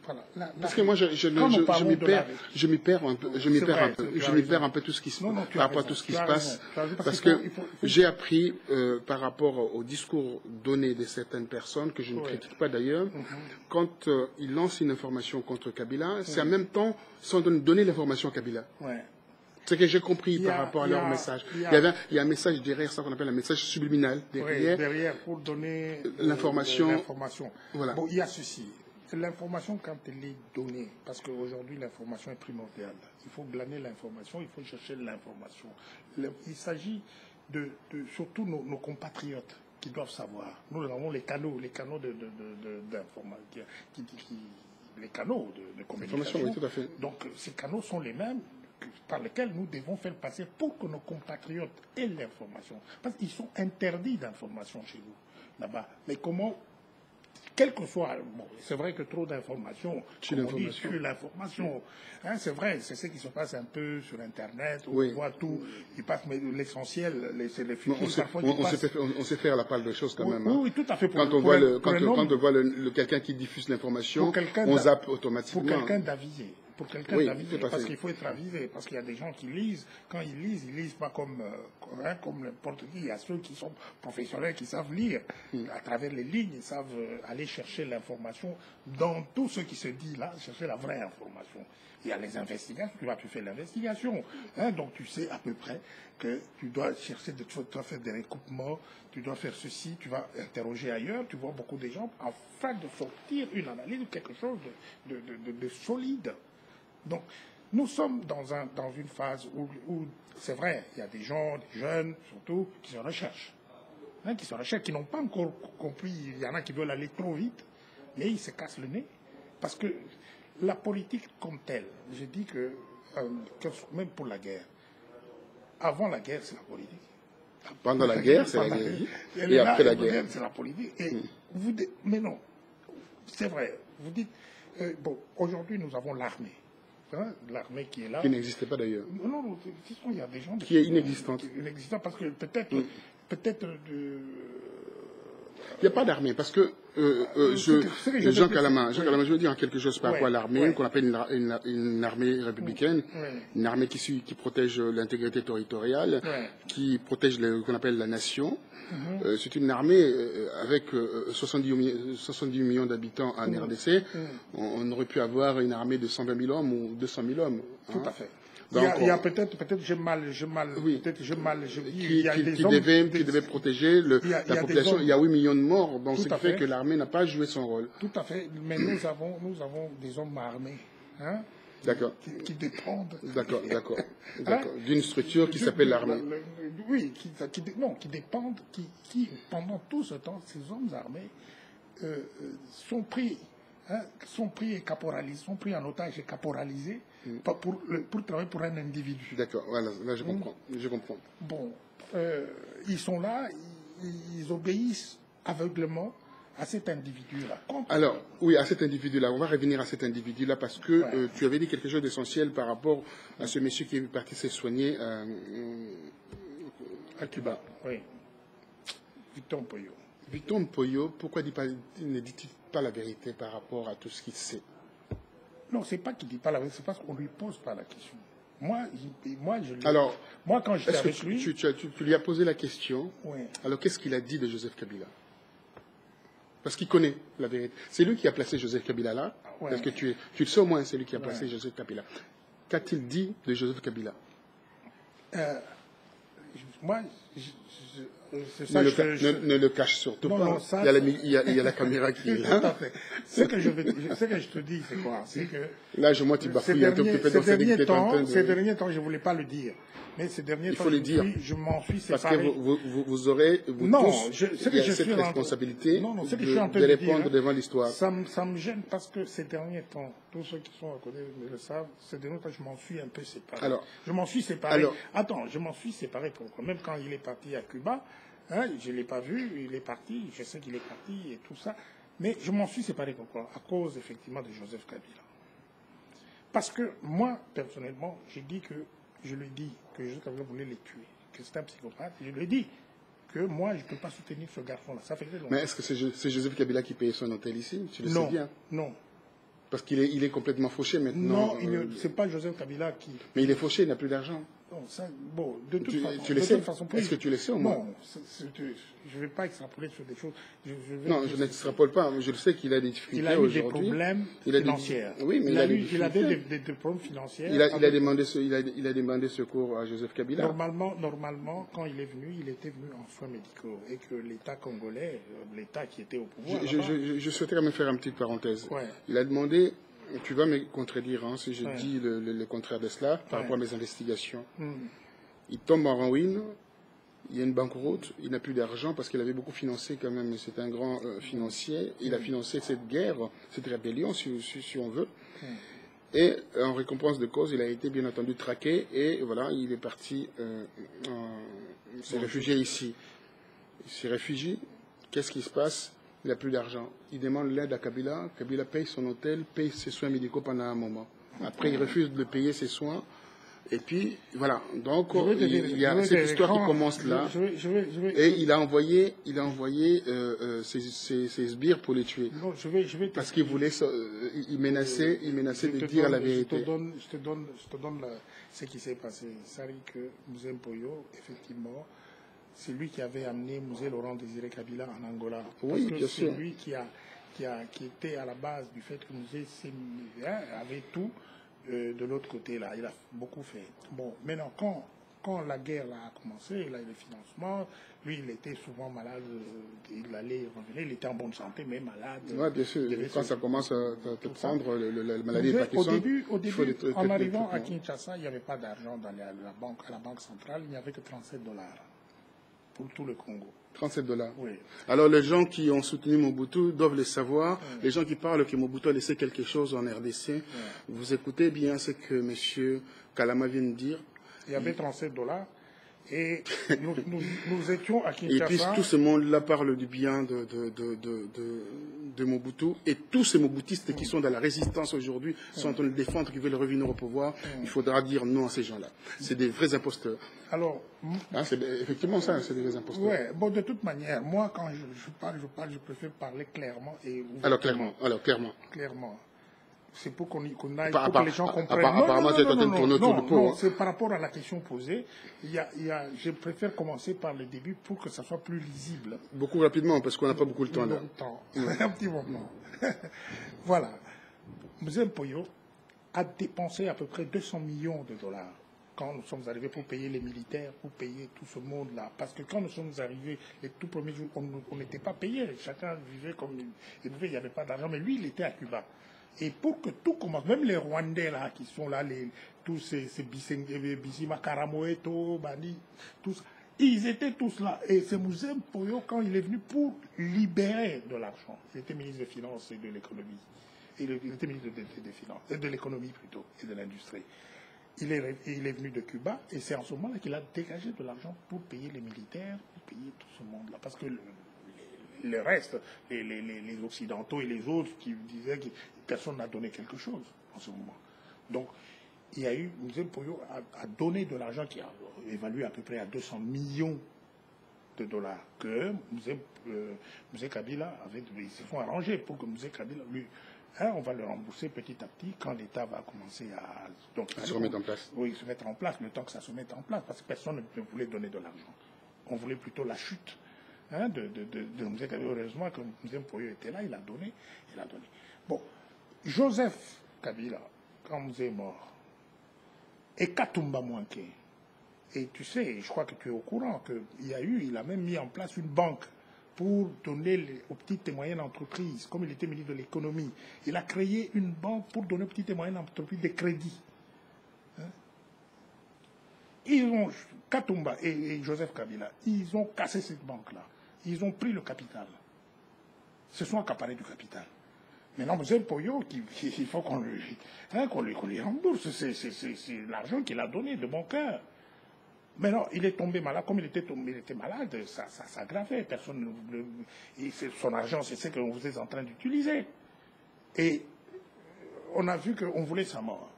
voilà. Parce que moi, je m'y perds un peu tout ce qui se par rapport à tout ce qui se passe, parce que j'ai appris par rapport au discours donné de certaines personnes que je ne critique pas d'ailleurs, quand ils lancent une information contre Kabila, c'est en même temps sans donner l'information à Kabila. C'est que j'ai compris par rapport à leur message. Il y a un message derrière ça qu'on appelle un message subliminal derrière pour donner l'information. Voilà. Bon, il y a ceci. L'information, quand elle est donnée, parce qu'aujourd'hui l'information est primordiale, il faut glaner l'information, il faut chercher l'information. Il s'agit de surtout nos compatriotes qui doivent savoir. Nous avons les canaux d'information, les canaux de communication. Oui, tout à fait. Donc ces canaux sont les mêmes par lesquels nous devons faire passer pour que nos compatriotes aient l'information. Parce qu'ils sont interdits d'information chez nous, là-bas. Mais comment... Quel que soit, c'est vrai que trop d'informations, tue l'information. Hein, c'est vrai, c'est ce qui se passe un peu sur Internet, où on voit tout, il passe, mais l'essentiel, c'est les fuites. On sait faire la part de choses quand même. Oui, tout à fait. Quand on voit quelqu'un qui diffuse l'information, on zappe automatiquement. Pour quelqu'un d'avisé. Parce qu'il faut être avisé, parce qu'il y a des gens qui lisent, quand ils lisent pas comme n'importe qui. Il y a ceux qui sont professionnels, qui savent lire. À travers les lignes, ils savent aller chercher l'information dans tout ce qui se dit là, chercher la vraie information. Il y a les investigations, tu fais l'investigation. Donc tu sais à peu près que tu dois chercher, tu dois faire des recoupements, tu dois faire ceci, tu vas interroger ailleurs, tu vois beaucoup de gens, afin de sortir une analyse ou quelque chose de solide. Donc, nous sommes dans une phase où c'est vrai, il y a des gens, des jeunes surtout, qui se recherchent. Qui n'ont pas encore compris. Il y en a qui veulent aller trop vite, mais ils se cassent le nez. Parce que la politique comme telle, je dis que même pour la guerre, avant la guerre, c'est la politique. Pendant la guerre, c'est la guerre. Et après la guerre, c'est la politique. Et vous dites, mais non, c'est vrai. Vous dites, bon, aujourd'hui, nous avons l'armée. Hein, l'armée qui est là. Qui n'existait pas d'ailleurs. Non, non, il y a des gens... Qui est inexistante. Inexistante parce que peut-être... Il n'y a pas d'armée, parce que Jean Calama, je veux dire quelque chose par rapport à l'armée, qu'on appelle une armée républicaine, une armée qui protège l'intégrité territoriale, qui protège qu'on appelle la nation. C'est une armée avec 70 millions d'habitants en RDC. On aurait pu avoir une armée de 120 000 hommes ou 200 000 hommes. Tout à fait. Donc, il y a peut-être j'ai mal, oui, peut-être j'ai mal, je dis, qui devait protéger la population. Il y a 8 millions de morts, donc ce qui fait que l'armée n'a pas joué son rôle. Tout à fait, mais nous avons des hommes armés, hein, d'accord, qui dépendent. D'accord. D'une structure qui s'appelle l'armée. Oui, qui dépendent, qui pendant tout ce temps, ces hommes armés sont pris et caporalisés, sont pris en otage et caporalisés pour travailler pour un individu. D'accord, voilà, là je comprends. Bon, ils sont là, ils obéissent aveuglément à cet individu-là. Alors, oui, à cet individu-là. On va revenir à cet individu-là parce que tu avais dit quelque chose d'essentiel par rapport à ce monsieur qui est parti se soigner à Cuba. Oui. Victor Mpoyo. Victor Mpoyo, pourquoi ne dit-il pas la vérité par rapport à tout ce qu'il sait? Non, c'est pas qu'il ne dit pas la vérité, c'est parce qu'on ne lui pose pas la question. Moi, quand j'étais avec lui... Tu lui as posé la question. Oui. Alors, qu'est-ce qu'il a dit de Joseph Kabila? Parce qu'il connaît la vérité. C'est lui qui a placé Joseph Kabila là. Ouais. Parce que tu le sais au moins, c'est lui qui a placé Joseph Kabila. Qu'a-t-il dit de Joseph Kabila? Moi, ne le cache surtout pas. Ça, il y a la caméra qui est là. Tout à fait. Ce que je te dis, c'est quoi? C'est que là, moi, tu bafouilles un tout petit peu. Ces derniers temps, je ne voulais pas le dire. Mais ces derniers temps, je m'en suis séparé. Parce que vous aurez cette responsabilité de répondre devant l'histoire. Ça me gêne parce que ces derniers temps, tous ceux qui sont à côté le savent, ces derniers temps, je m'en suis un peu séparé. Je m'en suis séparé. Je m'en suis séparé pourquoi? Même quand il est parti à Cuba, je ne l'ai pas vu, il est parti, je sais qu'il est parti et tout ça. Mais je m'en suis séparé pourquoi? À cause, effectivement, de Joseph Kabila. Parce que moi, personnellement, je lui ai dit que Joseph Kabila voulait les tuer, que c'était un psychopathe. Je lui ai dit que moi, je ne peux pas soutenir ce garçon-là. Ça fait très longtemps. Mais est-ce que c'est Joseph Kabila qui payait son hôtel ici? Tu le sais bien. Non. Parce qu'il est complètement fauché maintenant. Non, ce n'est pas Joseph Kabila qui... Mais il est fauché, il n'a plus d'argent. Bon, de toute façon... Tu le sais? Est-ce que tu le sais au moins? Non, je ne vais pas extrapoler sur des choses... Non, je n'extrapole pas. Je le sais qu'il a des difficultés aujourd'hui. Il a eu des problèmes financiers. Oui, mais il avait des problèmes financiers. Il a demandé secours à Joseph Kabila. Normalement, quand il est venu, il était venu en soins médicaux. Et que l'État congolais, l'État qui était au pouvoir... Je souhaiterais me faire une petite parenthèse. Ouais. Il a demandé... Tu vas me contredire si je dis le contraire de cela par rapport à mes investigations. Il tombe en ruine, il y a une banqueroute, il n'a plus d'argent parce qu'il avait beaucoup financé quand même, c'est un grand financier. Il a financé cette guerre, cette rébellion si on veut. Et en récompense de cause, il a été bien entendu traqué et voilà, il est parti s'est réfugié ici. Il s'est réfugié, qu'est-ce qui se passe? Il n'a plus d'argent. Il demande l'aide à Kabila. Kabila paye son hôtel, paye ses soins médicaux pendant un moment. Après, il refuse de payer ses soins. Et puis, voilà. Donc, il y a cette histoire qui commence là. Et il a envoyé ses sbires pour les tuer. Non, parce qu'il voulait, il menaçait de dire la vérité. Je te donne ce qui s'est passé. C'est que Mouzé Mpoyo, effectivement, c'est lui qui avait amené Mouzé Laurent Désiré Kabila en Angola. Oui, bien sûr. C'est lui qui était à la base du fait que Mouzé avait tout de l'autre côté là. Il a beaucoup fait. Bon, maintenant quand la guerre a commencé, il a eu le financement. Lui, il était souvent malade. Il allait revenir. Il était en bonne santé, mais malade. Oui, bien sûr. Quand ça commence à te prendre, la maladie de Parkinson. Au début, en arrivant à Kinshasa, il n'y avait pas d'argent à la banque centrale. Il n'y avait que $37 pour tout le Congo. $37. Oui. Alors les gens qui ont soutenu Mobutu doivent le savoir. Les gens qui parlent que Mobutu a laissé quelque chose en RDC, vous écoutez bien ce que M. Kalama vient de dire. Il y avait $37. Et nous étions à Kinshasa. Et puis tout ce monde-là parle du bien de Mobutu. Et tous ces Mobutistes qui sont dans la résistance aujourd'hui sont en train de défendre, qui veulent revenir au pouvoir. Il faudra dire non à ces gens-là. C'est des vrais imposteurs. Alors, c'est effectivement ça, c'est des vrais imposteurs. Ouais, bon, de toute manière, moi, quand je parle, je préfère parler clairement et ouvertement. Alors, clairement. Clairement. C'est pour qu'on aille, pour que les gens comprennent. Apparemment, tu es en train de tourner autour du pot. Non, c'est par rapport à la question posée. Je préfère commencer par le début pour que ça soit plus lisible. Beaucoup rapidement, parce qu'on n'a pas beaucoup de temps là. Un petit moment. Voilà. Mzee Mpoyo a dépensé à peu près 200 millions de dollars quand nous sommes arrivés pour payer les militaires, pour payer tout ce monde-là. Parce que quand nous sommes arrivés, les tout premiers jours, on n'était pas payés. Chacun vivait comme il pouvait, il n'y avait pas d'argent. Mais lui, il était à Cuba. Et pour que tout commence, même les Rwandais là, qui sont là, tous ces Bissima Karamoeto, Bani, tous, ils étaient tous là. Et c'est Mzee Mpoyo, quand il est venu pour libérer de l'argent, il était ministre des Finances et de l'économie. Il était ministre des Finances, de l'économie plutôt, et de l'industrie. Il est venu de Cuba, et c'est en ce moment-là qu'il a dégagé de l'argent pour payer les militaires, pour payer tout ce monde-là. Parce que le reste, les Occidentaux et les autres qui disaient que personne n'a donné quelque chose en ce moment. Donc, il y a eu, Mzee Mpoyo a donné de l'argent qui a évalué à peu près à 200 millions de dollars que Mzee Kabila ils se sont arrangés pour que Mzee Kabila, lui, on va le rembourser petit à petit quand l'État va commencer à se remettre en place. Oui, se mettre en place, le temps que ça se mette en place, parce que personne ne voulait donner de l'argent. On voulait plutôt la chute de Mzee Kabila. Heureusement que Mzee Mpoyo était là, il a donné. Bon, Joseph Kabila, quand Mzee est mort, et Katumba Mwanke, et tu sais, je crois que tu es au courant, il a même mis en place une banque pour donner aux petites et moyennes entreprises, comme il était ministre de l'économie. Il a créé une banque pour donner aux petites et moyennes entreprises des crédits. Katumba et Joseph Kabila, ils ont cassé cette banque-là. Ils ont pris le capital. Se sont accaparés du capital. Maintenant, Mzee Mpoyo, il faut qu'on lui rembourse. C'est l'argent qu'il a donné de bon cœur. Mais non, il est tombé malade. Comme il était malade, ça s'aggravait. Personne son argent, c'est ce que vous êtes en train d'utiliser. Et on a vu qu'on voulait sa mort.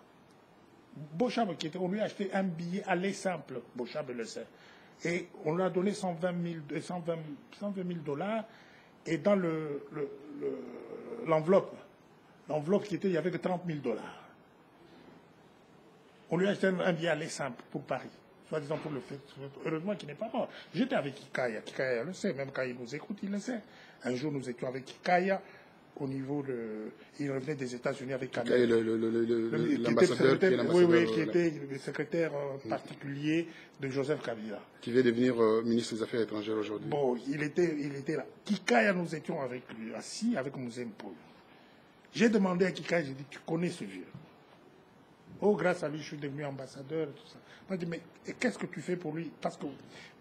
Beauchab, on lui a acheté un billet aller simple. Beauchab le sait. Et on lui a donné 120 000 dollars. Et dans l'enveloppe qui était, il n'y avait que 30 000 dollars. On lui a acheté un billet aller simple pour Paris. Soi-disant pour le fait. Heureusement qu'il n'est pas mort. J'étais avec Kikaya. Kikaya le sait. Même quand il nous écoute, il le sait. Un jour, nous étions avec Kikaya au niveau de... Il revenait des États-Unis avec Kikaya. L'ambassadeur qui était le secrétaire particulier de Joseph Kabila. Qui vient devenir ministre des Affaires étrangères aujourd'hui. Bon, il était là. Kikaya, nous étions avec lui, assis avec Mzee Mpoyo. J'ai demandé à Kikaya, j'ai dit, tu connais ce vieux? Oh, grâce à lui, je suis devenu ambassadeur, tout ça. Il m'a dit, mais qu'est-ce que tu fais pour lui? Parce que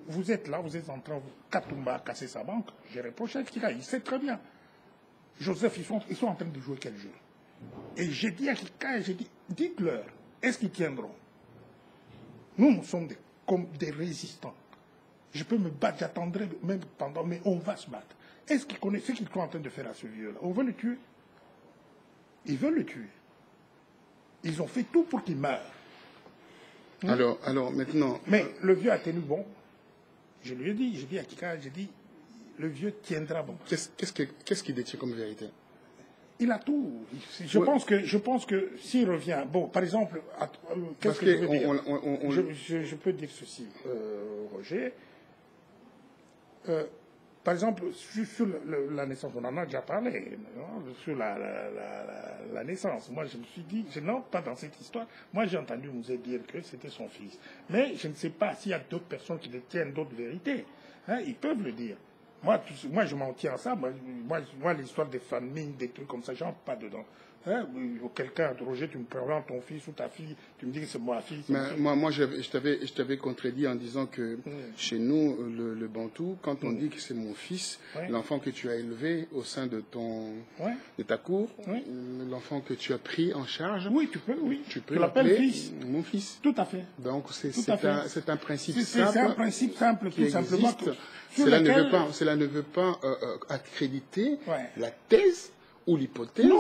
vous êtes là, vous êtes en train, Katumba a cassé sa banque. J'ai reproché à Kikaya, il sait très bien. Joseph, ils sont en train de jouer quel jeu? Et j'ai dit à Kikaya, j'ai dit, dites-leur, est-ce qu'ils tiendront? Nous sommes comme des résistants. Je peux me battre, j'attendrai même pendant, mais on va se battre. Est-ce qu'ils connaissent ce qu'ils sont en train de faire à ce vieux-là? On veut le tuer. Ils veulent le tuer. Ils ont fait tout pour qu'il meure. Alors maintenant... Mais le vieux a tenu bon. Je lui ai dit, j'ai dit à Kika, j'ai dit, le vieux tiendra bon. Qu'est-ce qu'il détient comme vérité? Il a tout. Je pense que s'il revient... Bon, par exemple, qu'est-ce que je veux dire? Je peux dire ceci, Roger. Par exemple, sur la naissance, on en a déjà parlé, sur la naissance. Moi, je me suis dit, je n'entre pas dans cette histoire. Moi, j'ai entendu Mzee dire que c'était son fils. Mais je ne sais pas s'il y a d'autres personnes qui détiennent d'autres vérités. Ils peuvent le dire. Moi, je m'en tiens à ça. Moi l'histoire des familles, des trucs comme ça, j'en pas dedans. Hein? Quelqu'un, Roger, tu me présentes ton fils ou ta fille, tu me dis que c'est ma fille. Moi, je t'avais contredit en disant que chez nous, le Bantou, quand on dit que c'est mon fils, l'enfant que tu as élevé au sein de ta cour, l'enfant que tu as pris en charge, tu peux l'appeler fils. Mon fils. Tout à fait. Donc c'est un principe simple. C'est un principe simple, tout simplement. Cela ne veut pas accréditer la thèse ou l'hypothèse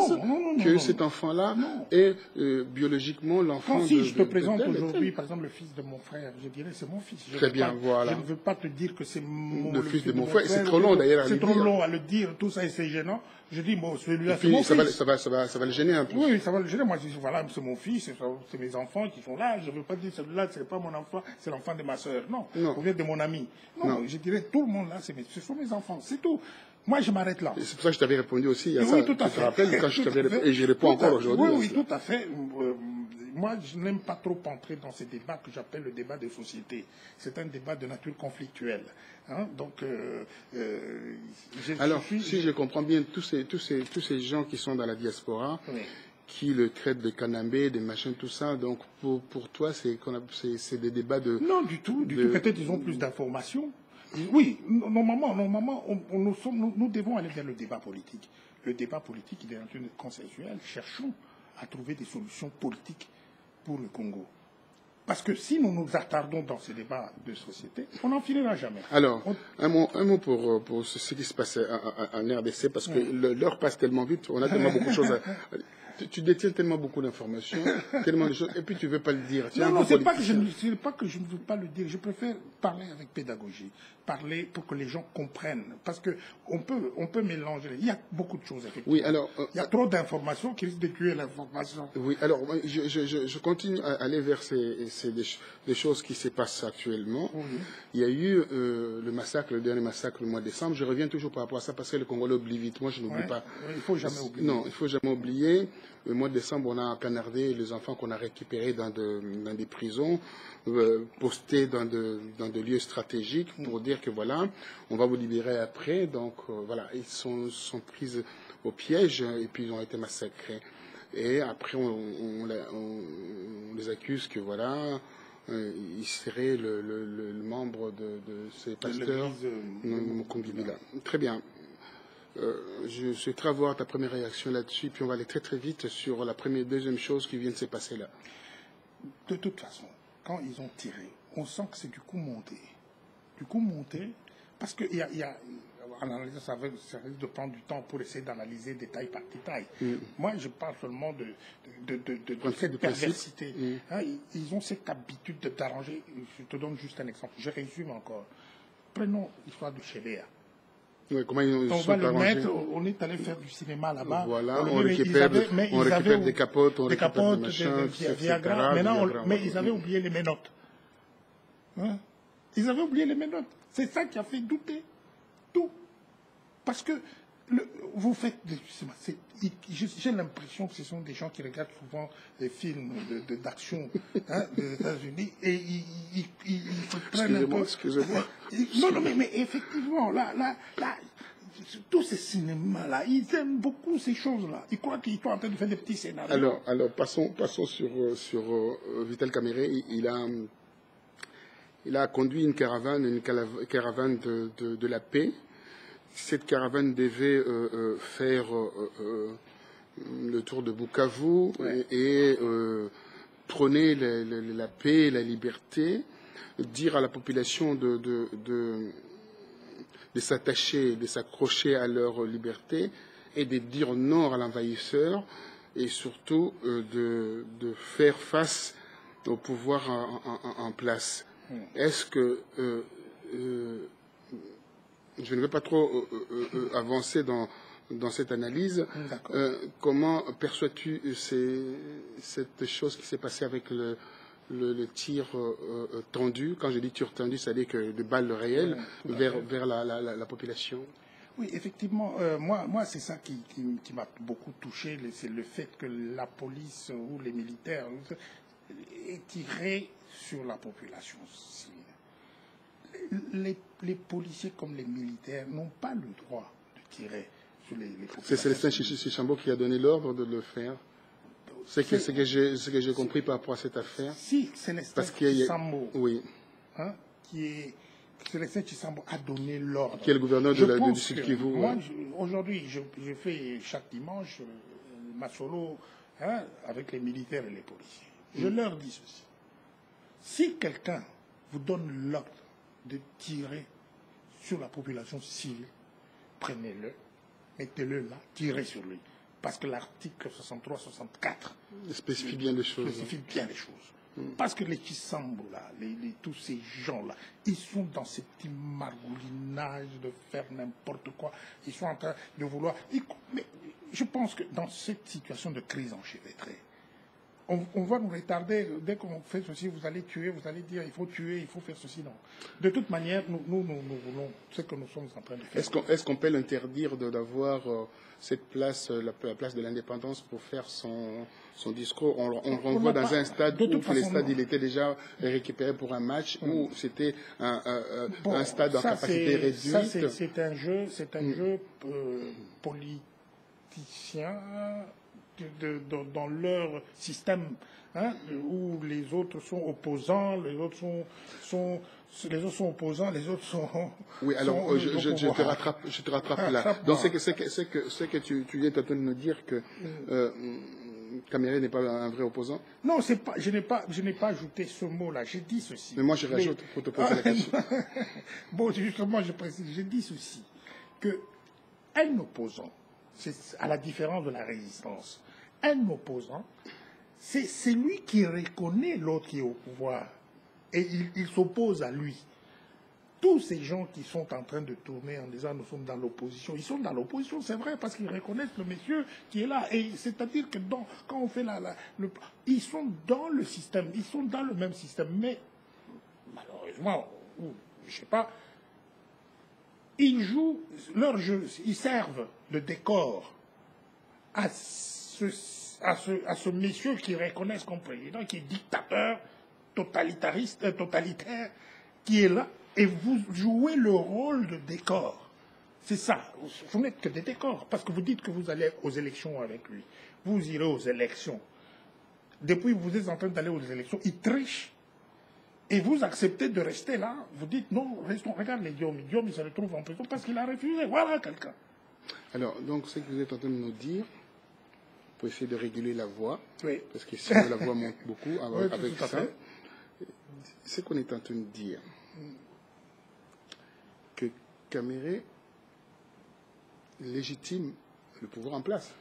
que cet enfant-là est biologiquement l'enfant de... Si je te présente aujourd'hui, par exemple, le fils de mon frère, je dirais c'est mon fils. Très bien, voilà. Je ne veux pas te dire que c'est le fils de mon frère. C'est trop long d'ailleurs à le dire. C'est trop long à le dire, tout ça, et c'est gênant. Je dis, bon, celui-là, c'est mon fils. Ça va le gêner un peu. Oui, ça va le gêner. Moi, je dis, voilà, c'est mon fils, c'est mes enfants qui sont là. Je ne veux pas dire, celui-là, ce n'est pas mon enfant, c'est l'enfant de ma soeur. Non, ou bien de mon ami. Non, je dirais, tout le monde là, ce sont mes enfants, c'est tout. Moi, je m'arrête là. C'est pour ça que je t'avais répondu aussi à ça. Oui, tout à fait. Tu te rappelles quand je t'avais répondu, et je réponds encore aujourd'hui. Oui, tout à fait. Moi, je n'aime pas trop entrer dans ces débats que j'appelle le débat des sociétés. C'est un débat de nature conflictuelle. Hein? Donc, alors, si je comprends bien, tous ces gens qui sont dans la diaspora, qui le traitent de canambé, de machin, tout ça, donc pour toi, c'est des débats de... Non, du tout. Peut-être ils ont plus d'informations. Oui, normalement, nous devons aller vers le débat politique. Le débat politique, il est en nature consensuelle. Cherchons à trouver des solutions politiques pour le Congo. Parce que si nous nous attardons dans ces débats de société, on n'en finira jamais. Alors, un mot pour ce qui se passe en RDC, parce que l'heure passe tellement vite, on a tellement beaucoup de choses à... Tu détiens tellement beaucoup d'informations, tellement de choses, et puis tu ne veux pas le dire. Non, ce n'est pas que je ne veux pas le dire. Je préfère parler avec pédagogie, parler pour que les gens comprennent. Parce qu'on peut mélanger. Il y a beaucoup de choses, effectivement. Oui, alors, il y a trop d'informations qui risquent de tuer l'information. Oui, alors je continue à aller vers des choses qui se passent actuellement. Oui. Il y a eu le dernier massacre le mois de décembre. Je reviens toujours par rapport à ça parce que le Congolais oublie vite. Moi, je n'oublie pas. Il ne faut jamais oublier. Non, il ne faut jamais oublier. Le mois de décembre, on a canardé les enfants qu'on a récupérés dans des prisons, postés dans des lieux stratégiques pour dire que voilà, on va vous libérer après. Donc voilà, ils sont pris au piège et puis ils ont été massacrés. Et après, on les accuse que voilà, ils seraient le membre de ces pasteurs Mukungibila. Très bien. Je souhaiterais avoir ta première réaction là-dessus, puis on va aller très très vite sur la deuxième chose qui vient de se passer là. De toute façon, quand ils ont tiré, on sent que c'est du coup monté. Du coup monté, parce qu'il y a ça risque de prendre du temps pour essayer d'analyser détail par détail. Moi, je parle seulement de cette perversité. Hein, ils ont cette habitude d'arranger. Je te donne juste un exemple. Je résume encore. Prenons l'histoire de Chéléa. Oui, comment ils on va le mettre, on est allé faire du cinéma là-bas. Voilà, on récupère des capotes, on récupère des machins, Viagra. Mais ils avaient oublié les menottes. Hein? Ils avaient oublié les menottes. C'est ça qui a fait douter. Tout. Parce que vous faites... J'ai l'impression que ce sont des gens qui regardent souvent des films d'action des États-Unis et ils se prennent un peu... Excusez-moi. Non, mais effectivement, là, tous ces cinémas-là, ils aiment beaucoup ces choses-là. Ils croient qu'ils sont en train de faire des petits scénarios. Alors passons sur Vital Kamerhe. Il a conduit une caravane de la paix. Cette caravane devait faire le tour de Bukavu et prôner la paix et la liberté, dire à la population de s'attacher, de s'accrocher à leur liberté et de dire non à l'envahisseur et surtout de faire face au pouvoir en place. Est-ce que... je ne vais pas trop avancer dans cette analyse. Comment perçois-tu cette chose qui s'est passée avec le tir tendu? Quand je dis tir tendu, c'est-à-dire que de balles réelles vers la population. Oui, effectivement. Moi, c'est ça qui m'a beaucoup touché. C'est le fait que la police ou les militaires aient tiré sur la population civile. les policiers comme les militaires n'ont pas le droit de tirer sur les populations. C'est Célestin Chichambo qui a donné l'ordre de le faire. C'est ce que j'ai compris par rapport à cette affaire. Si Célestin Chichambo, oui. Hein, Célestin Chichambo a donné l'ordre. Qui est le gouverneur du Sud Kivu. Moi, aujourd'hui, je fais chaque dimanche ma solo avec les militaires et les policiers. Je leur dis ceci. Si quelqu'un vous donne l'ordre de tirer sur la population civile, prenez-le, mettez-le là, tirez sur lui. Parce que l'article 63-64 spécifie bien les choses. Parce que les Chisambo, là, tous ces gens-là, ils sont dans ce petit margoulinage de faire n'importe quoi. Ils sont en train de vouloir... Mais je pense que dans cette situation de crise enchevêtrée, on va nous retarder. Dès qu'on fait ceci, vous allez tuer, vous allez dire il faut tuer, il faut faire ceci. Non. De toute manière, nous voulons ce que nous sommes en train de faire. Est-ce qu'on peut l'interdire d'avoir cette place, la place de l'indépendance pour faire son discours? On renvoie dans un stade où le stade il était déjà récupéré pour un match, où c'était un stade en capacité réduite. Ça, c'est un jeu politicien dans leur système, où les autres sont opposants, les autres sont opposants, les autres sont... Oui, alors je te rattrape là. Donc c'est que tu viens de nous dire que Kamere n'est pas un vrai opposant? Non, je n'ai pas ajouté ce mot-là, j'ai dit ceci. Mais moi je rajoute pour te poser la question. Bon, justement, je précise, j'ai dit ceci, qu'un opposant, c'est à la différence de la résistance, un opposant, c'est celui qui reconnaît l'autre qui est au pouvoir et il s'oppose à lui. Tous ces gens qui sont en train de tourner en disant nous sommes dans l'opposition, ils sont dans l'opposition, c'est vrai, parce qu'ils reconnaissent le monsieur qui est là. Et c'est-à-dire que quand on fait ils sont dans le système, ils sont dans le même système, mais malheureusement, je ne sais pas, ils jouent leur jeu, ils servent de décor à ce monsieur qui reconnaissent comme président, qui est dictateur, totalitaire, qui est là, et vous jouez le rôle de décor. C'est ça. Vous n'êtes que des décors, parce que vous dites que vous allez aux élections avec lui. Vous irez aux élections. Depuis que vous êtes en train d'aller aux élections, il triche. Et vous acceptez de rester là. Vous dites non, restons. Regarde les Diomi. Diomi se retrouve en prison parce qu'il a refusé. Voilà quelqu'un. Alors, donc, ce que vous êtes en train de nous dire, pour essayer de réguler la voix, oui. Parce que si la voix monte beaucoup avec oui, ça, c'est qu'on est en train de dire que Kamere légitime le pouvoir en place.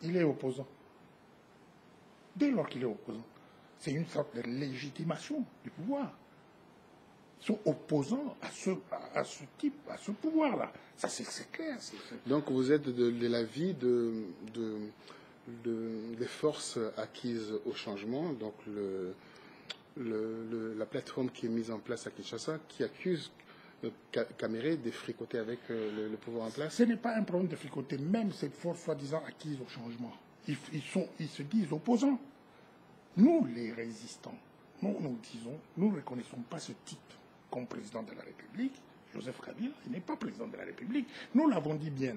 Il est opposant. Dès lors qu'il est opposant, c'est une sorte de légitimation du pouvoir. Ils sont opposants à ce pouvoir-là. Ça, c'est clair. Donc vous êtes de l'avis des forces acquises au changement, donc la plateforme qui est mise en place à Kinshasa, qui accuse Kamere de fricoter avec le pouvoir en place? Ce n'est pas un problème de fricoter, même cette force soi-disant acquise au changement. Ils se disent opposants. Nous, les résistants, nous ne reconnaissons pas ce type comme président de la République. Joseph Kabila, il n'est pas président de la République. Nous l'avons dit bien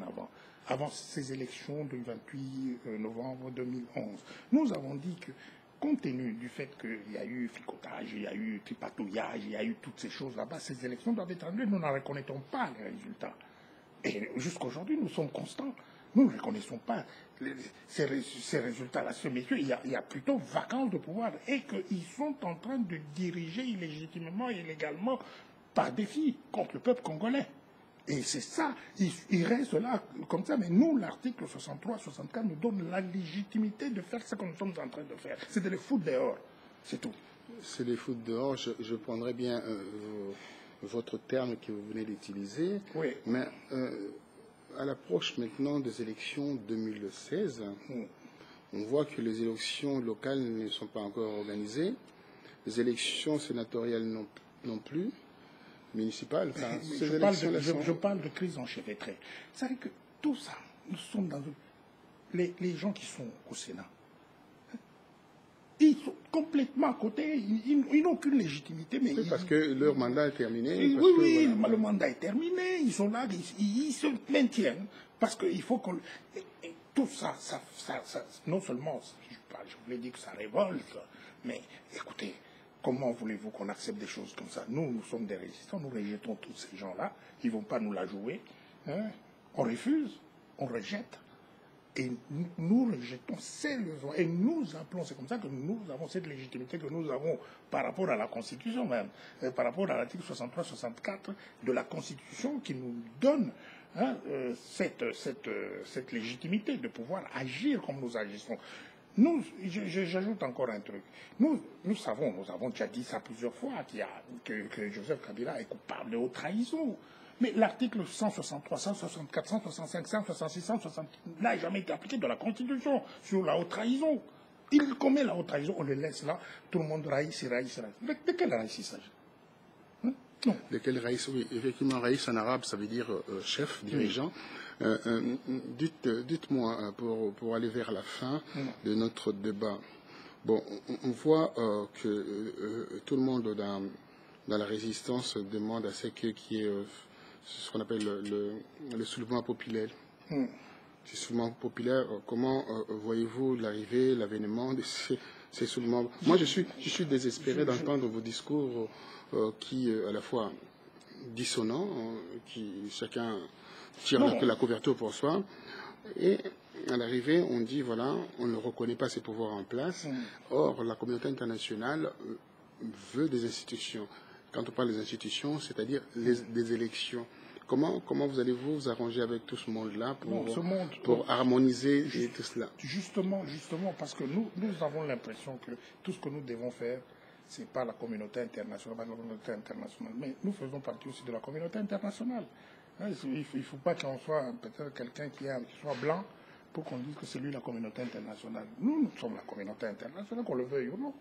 avant ces élections du 28 novembre 2011. Nous avons dit que, compte tenu du fait qu'il y a eu fricotage, il y a eu tripatouillage, il y a eu toutes ces choses là-bas, ces élections doivent être annulées. Nous n'en reconnaissons pas les résultats. Et jusqu'à aujourd'hui, nous sommes constants. Nous ne reconnaissons pas ces résultats-là. Ce messieurs, il y a plutôt vacance de pouvoir et qu'ils sont en train de diriger illégitimement et illégalement par défi contre le peuple congolais. Et c'est ça, ils restent là comme ça. Mais nous, l'article 63-64 nous donne la légitimité de faire ce que nous sommes en train de faire. C'est de les foutre dehors, c'est tout. C'est les foutre dehors, je prendrai bien votre terme que vous venez d'utiliser. Oui. Mais à l'approche maintenant des élections 2016, on voit que les élections locales ne sont pas encore organisées, les élections sénatoriales non plus, municipales. Enfin, je parle de crise enchevêtrée. C'est-à-dire que tout ça, nous sommes dans les gens qui sont au Sénat. complètement à côté. Ils n'ont aucune légitimité. Mais parce que leur mandat est terminé. Oui, le mandat est terminé. Ils sont là, ils se maintiennent. Parce qu'il faut qu'on... Tout ça, non seulement, je voulais dire que ça révolte, mais écoutez, comment voulez-vous qu'on accepte des choses comme ça? Nous sommes des résistants, nous rejetons tous ces gens-là. Ils ne vont pas nous la jouer. Hein? On refuse, on rejette. Et nous rejetons ces leçons. Et nous appelons, c'est comme ça que nous avons cette légitimité que nous avons par rapport à la Constitution même, par rapport à l'article 63-64 de la Constitution qui nous donne cette légitimité de pouvoir agir comme nous agissons. Nous, j'ajoute encore un truc. Nous avons déjà dit ça plusieurs fois, que Joseph Kabila est coupable de haute trahison. Mais l'article 163, 164, 165, 166, 160 n'a jamais été appliqué dans la Constitution sur la haute trahison. Il commet la haute trahison, on le laisse là, tout le monde raïs. De quel raïs il s'agit? Non. De quel raïs? Oui, effectivement, raïs en arabe, ça veut dire chef, dirigeant. Dites-moi, pour aller vers la fin de notre débat, bon, on voit que tout le monde dans la résistance demande à ce qu'il y ait ce qu'on appelle le soulèvement populaire. Ce soulèvement populaire, comment voyez-vous l'arrivée, l'avènement de ces soulèvements? Moi, je suis désespéré d'entendre vos discours qui, à la fois dissonants, qui chacun tire la couverture pour soi, et à l'arrivée, on dit, voilà, on ne reconnaît pas ses pouvoirs en place. Or, la communauté internationale veut des institutions. Quand on parle des institutions, c'est-à-dire des élections. Comment vous allez vous arranger avec tout ce monde-là pour harmoniser tout cela? Justement, parce que nous avons l'impression que tout ce que nous devons faire, ce n'est pas la communauté internationale, mais nous faisons partie aussi de la communauté internationale. Il ne faut pas qu'on soit peut-être quelqu'un qui soit blanc pour qu'on dise que c'est lui la communauté internationale. Nous sommes la communauté internationale, qu'on le veuille ou non.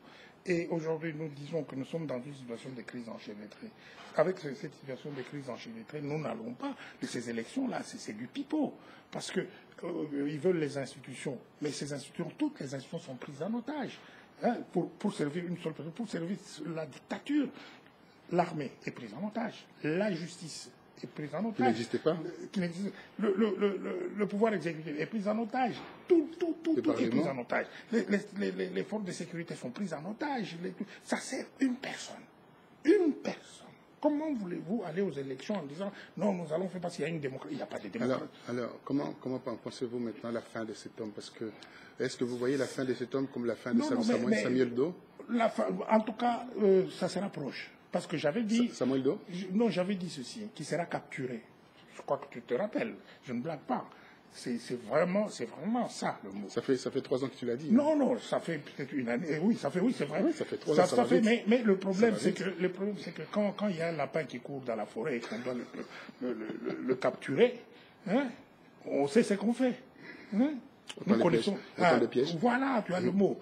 Et aujourd'hui, nous disons que nous sommes dans une situation de crise enchevêtrée. Avec cette situation de crise enchevêtrée, nous n'allons pas. De ces élections-là, c'est du pipeau. Parce que ils veulent les institutions. Mais ces institutions, toutes les institutions sont prises en otage. Hein, pour servir une seule personne, pour servir la dictature. L'armée est prise en otage. La justice est prise en otage. Qui n'existait pas. Le pouvoir exécutif est pris en otage. Tout est pris en otage. Les forces de sécurité sont prises en otage. Ça sert une personne. Une personne. Comment voulez-vous aller aux élections en disant non, nous allons faire parce qu'il y a une démocratie? Il n'y a pas de démocratie. Alors comment pensez-vous maintenant la fin de cet homme? Parce que est-ce que vous voyez la fin de cet homme comme la fin de Samuel Doe? En tout cas, ça se rapproche. Parce que j'avais dit... Samuel Doe? Non, j'avais dit ceci, qui sera capturé. Je crois que tu te rappelles, je ne blague pas. C'est vraiment ça, le mot. Ça fait 3 ans que tu l'as dit. Non, ça fait peut-être une année. Oui, c'est vrai. Oui, ça fait 3 ans, ça mais le problème, c'est que quand il y a un lapin qui court dans la forêt et qu'on doit le capturer, hein, on sait ce qu'on fait. Hein? Nous connaissons... Voilà, tu as le mot.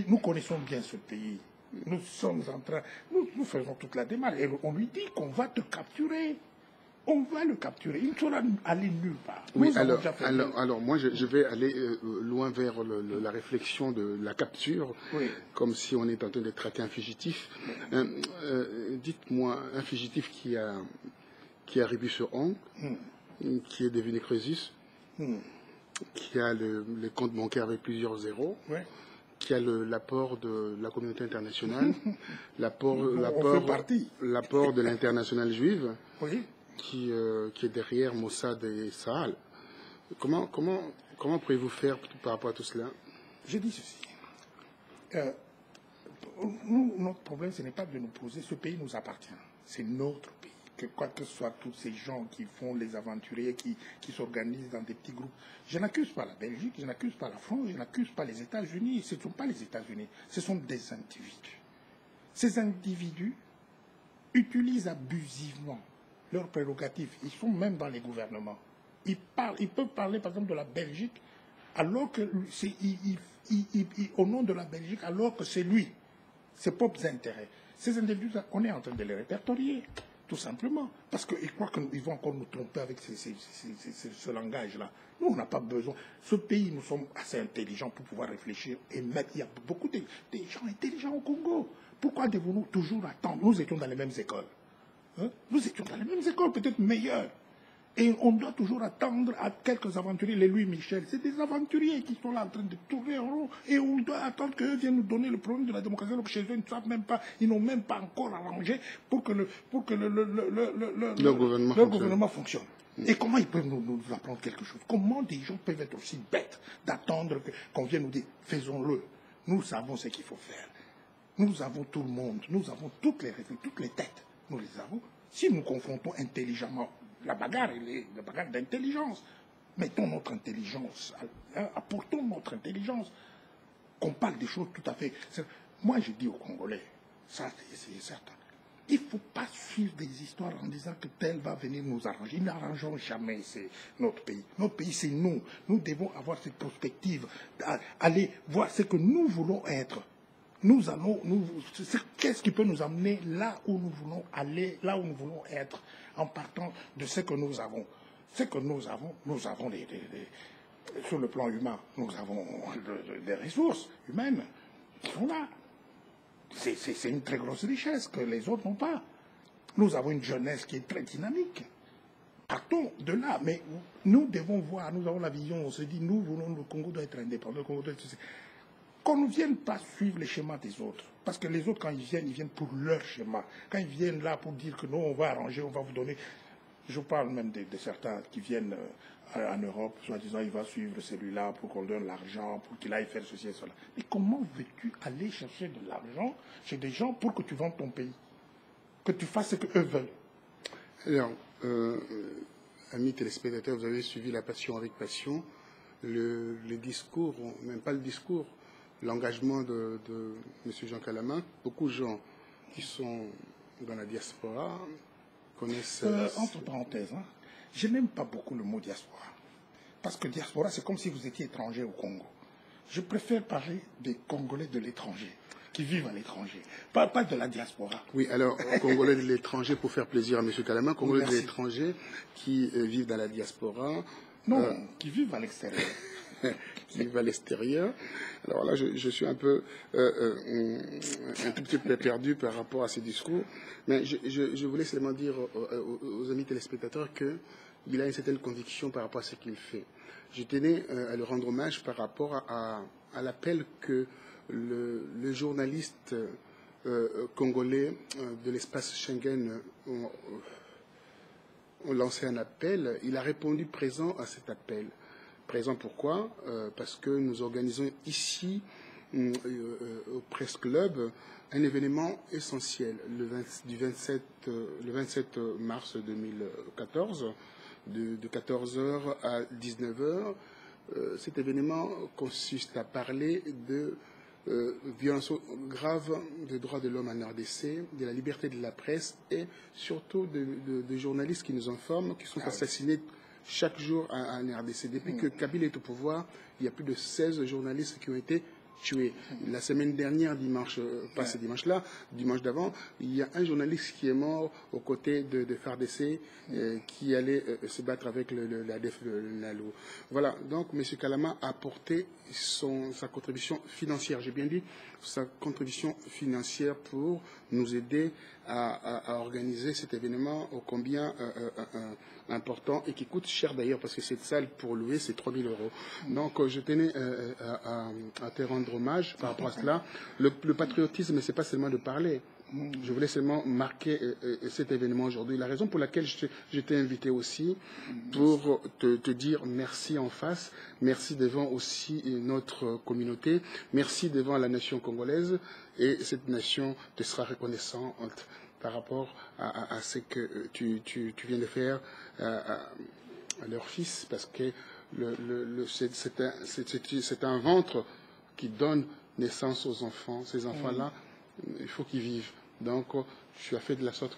Nous connaissons bien ce pays. Nous sommes en train... Nous faisons toute la démarche. Et on lui dit qu'on va te capturer. On va le capturer. Il ne sera allé nulle part. Oui, alors moi, je vais aller loin vers la réflexion de la capture, comme si on est en train de traquer un fugitif. Dites-moi, un fugitif qui a arrivé sur Hong, qui est devenu Crésus, qui a le compte bancaire avec plusieurs zéros, qui a l'apport de la communauté internationale, l'apport de l'internationale juive, qui est derrière Mossad et Sahel. Comment pourriez-vous faire par rapport à tout cela? Je dis ceci. Notre problème, ce n'est pas de nous poser. Ce pays nous appartient. C'est notre pays. Que quoi que ce soit tous ces gens qui font les aventuriers, qui s'organisent dans des petits groupes. Je n'accuse pas la Belgique, je n'accuse pas la France, je n'accuse pas les États-Unis. Ce ne sont pas les États-Unis, ce sont des individus. Ces individus utilisent abusivement leurs prérogatives. Ils sont même dans les gouvernements. Ils peuvent parler, par exemple, de la Belgique, alors que au nom de la Belgique, alors que c'est lui, ses propres intérêts. Ces individus, on est en train de les répertorier. tout simplement. Parce qu'ils croient qu'ils vont encore nous tromper avec ce langage-là. Nous, on n'a pas besoin. Ce pays, nous sommes assez intelligents pour pouvoir réfléchir et mettre. Il y a beaucoup de gens intelligents au Congo. Pourquoi devons-nous toujours attendre? Nous étions dans les mêmes écoles. Hein? Nous étions dans les mêmes écoles, peut-être meilleures. Et on doit toujours attendre à quelques aventuriers, les Louis Michel. C'est des aventuriers qui sont là en train de tourner en rond. Et on doit attendre qu'eux viennent nous donner le problème de la démocratie. Alors que chez eux, ils ne savent même pas, ils n'ont même pas encore arrangé pour que leur gouvernement fonctionne. Et comment ils peuvent nous apprendre quelque chose? Comment des gens peuvent être aussi bêtes d'attendre qu'on vienne nous dire, faisons-le. Nous savons ce qu'il faut faire. Nous avons tout le monde. Nous avons toutes les réflexions, toutes les têtes. Nous les avons. Si nous confrontons intelligemment, la bagarre, la bagarre d'intelligence. Mettons notre intelligence, apportons notre intelligence, qu'on parle des choses tout à fait. Moi, je dis aux Congolais, ça c'est certain, il ne faut pas suivre des histoires en disant que tel va venir nous arranger. Ils n'arrangeront jamais notre pays. Notre pays, c'est nous. Nous devons avoir cette perspective, aller voir ce que nous voulons être. Qu'est-ce qui peut nous amener là où nous voulons aller, là où nous voulons être, en partant de ce que nous avons. Ce que nous avons sur le plan humain, nous avons des ressources humaines qui sont là. C'est une très grosse richesse que les autres n'ont pas. Nous avons une jeunesse qui est très dynamique. Partons de là, mais nous devons voir, nous avons la vision, on se dit, nous voulons, le Congo doit être indépendant, le Congo doit être... Qu'on ne vienne pas suivre les schémas des autres. Parce que les autres, quand ils viennent pour leur schéma. Quand ils viennent là pour dire que non, on va arranger, on va vous donner... Je parle même de certains qui viennent en Europe, soit disant il va suivre celui-là pour qu'on donne l'argent, pour qu'il aille faire ceci et cela. Mais comment veux-tu aller chercher de l'argent chez des gens pour que tu vendes ton pays? Que tu fasses ce qu'eux veulent? Alors, amis téléspectateurs, vous avez suivi La Passion avec Passion. Le discours, même pas le discours, l'engagement de M. Jean Kalama. Beaucoup de gens qui sont dans la diaspora connaissent... entre parenthèses, hein, je n'aime pas beaucoup le mot diaspora. Parce que diaspora, c'est comme si vous étiez étranger au Congo. Je préfère parler des Congolais de l'étranger, qui vivent à l'étranger, pas de la diaspora. Oui, alors, Congolais de l'étranger, pour faire plaisir à M. Kalama, Congolais de l'étranger qui vivent dans la diaspora... Non, qui vivent à l'extérieur. Qui vivent à l'extérieur. Alors là, je suis un peu un tout petit peu perdu par rapport à ces discours, mais je voulais seulement dire aux amis téléspectateurs qu'il a une certaine conviction par rapport à ce qu'il fait. Je tenais à le rendre hommage par rapport à l'appel que le journaliste congolais de l'espace Schengen ont lancé un appel. Il a répondu présent à cet appel. Présent pourquoi? Parce que nous organisons ici, au Presse Club, un événement essentiel le 27 mars 2014, de 14h à 19h. Cet événement consiste à parler de violations graves des droits de l'homme en RDC, de la liberté de la presse et surtout de journalistes qui nous informent, qui sont assassinés chaque jour en RDC. Depuis que Kabila est au pouvoir, il y a plus de 16 journalistes qui ont été tués. La semaine dernière, dimanche, pas ce dimanche-là, dimanche d'avant, il y a un journaliste qui est mort aux côtés de FARDC qui allait se battre avec l'ADF Nalo. Voilà, donc M. Kalama a apporté sa contribution financière, j'ai bien dit, sa contribution financière pour nous aider à organiser cet événement ô combien important et qui coûte cher d'ailleurs parce que cette salle pour louer c'est 3 000 €. Donc je tenais à te rendre hommage par rapport à cela. Le patriotisme, c'est pas seulement de parler. Je voulais seulement marquer cet événement aujourd'hui. La raison pour laquelle je t'ai invité aussi, pour te dire merci en face, merci devant aussi notre communauté, merci devant la nation congolaise, et cette nation te sera reconnaissante par rapport à ce que tu viens de faire à leur fils, parce que c'est un ventre qui donne naissance aux enfants. Ces enfants-là, il faut qu'ils vivent. Donc, tu as fait de la sorte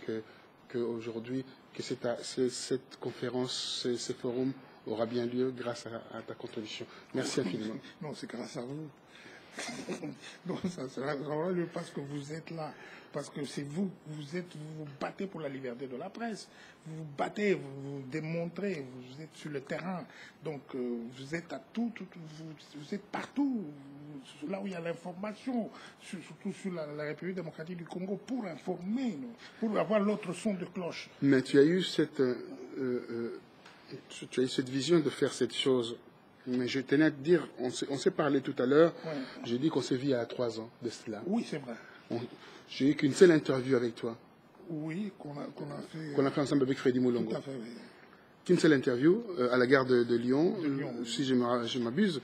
que aujourd'hui, que cette conférence, ce forum aura bien lieu grâce à ta contribution. Merci infiniment. Non, c'est grâce à vous. Donc ça sera parce que vous êtes là, parce que c'est vous vous battez pour la liberté de la presse, vous vous battez, vous démontrez, vous êtes sur le terrain, donc vous êtes à vous êtes partout, là où il y a l'information, surtout sur la République démocratique du Congo, pour informer, pour avoir l'autre son de cloche. Mais tu as eu cette vision de faire cette chose. Mais je tenais à te dire, on s'est parlé tout à l'heure, ouais. J'ai dit qu'on s'est vu il y a 3 ans de cela. Oui, c'est vrai. J'ai eu qu'une seule interview avec toi. Oui, qu'on a fait. Qu'on a fait ensemble avec Freddy Moulongo. Tout à fait, oui. Qu'une seule interview à la gare de Lyon, si je m'abuse.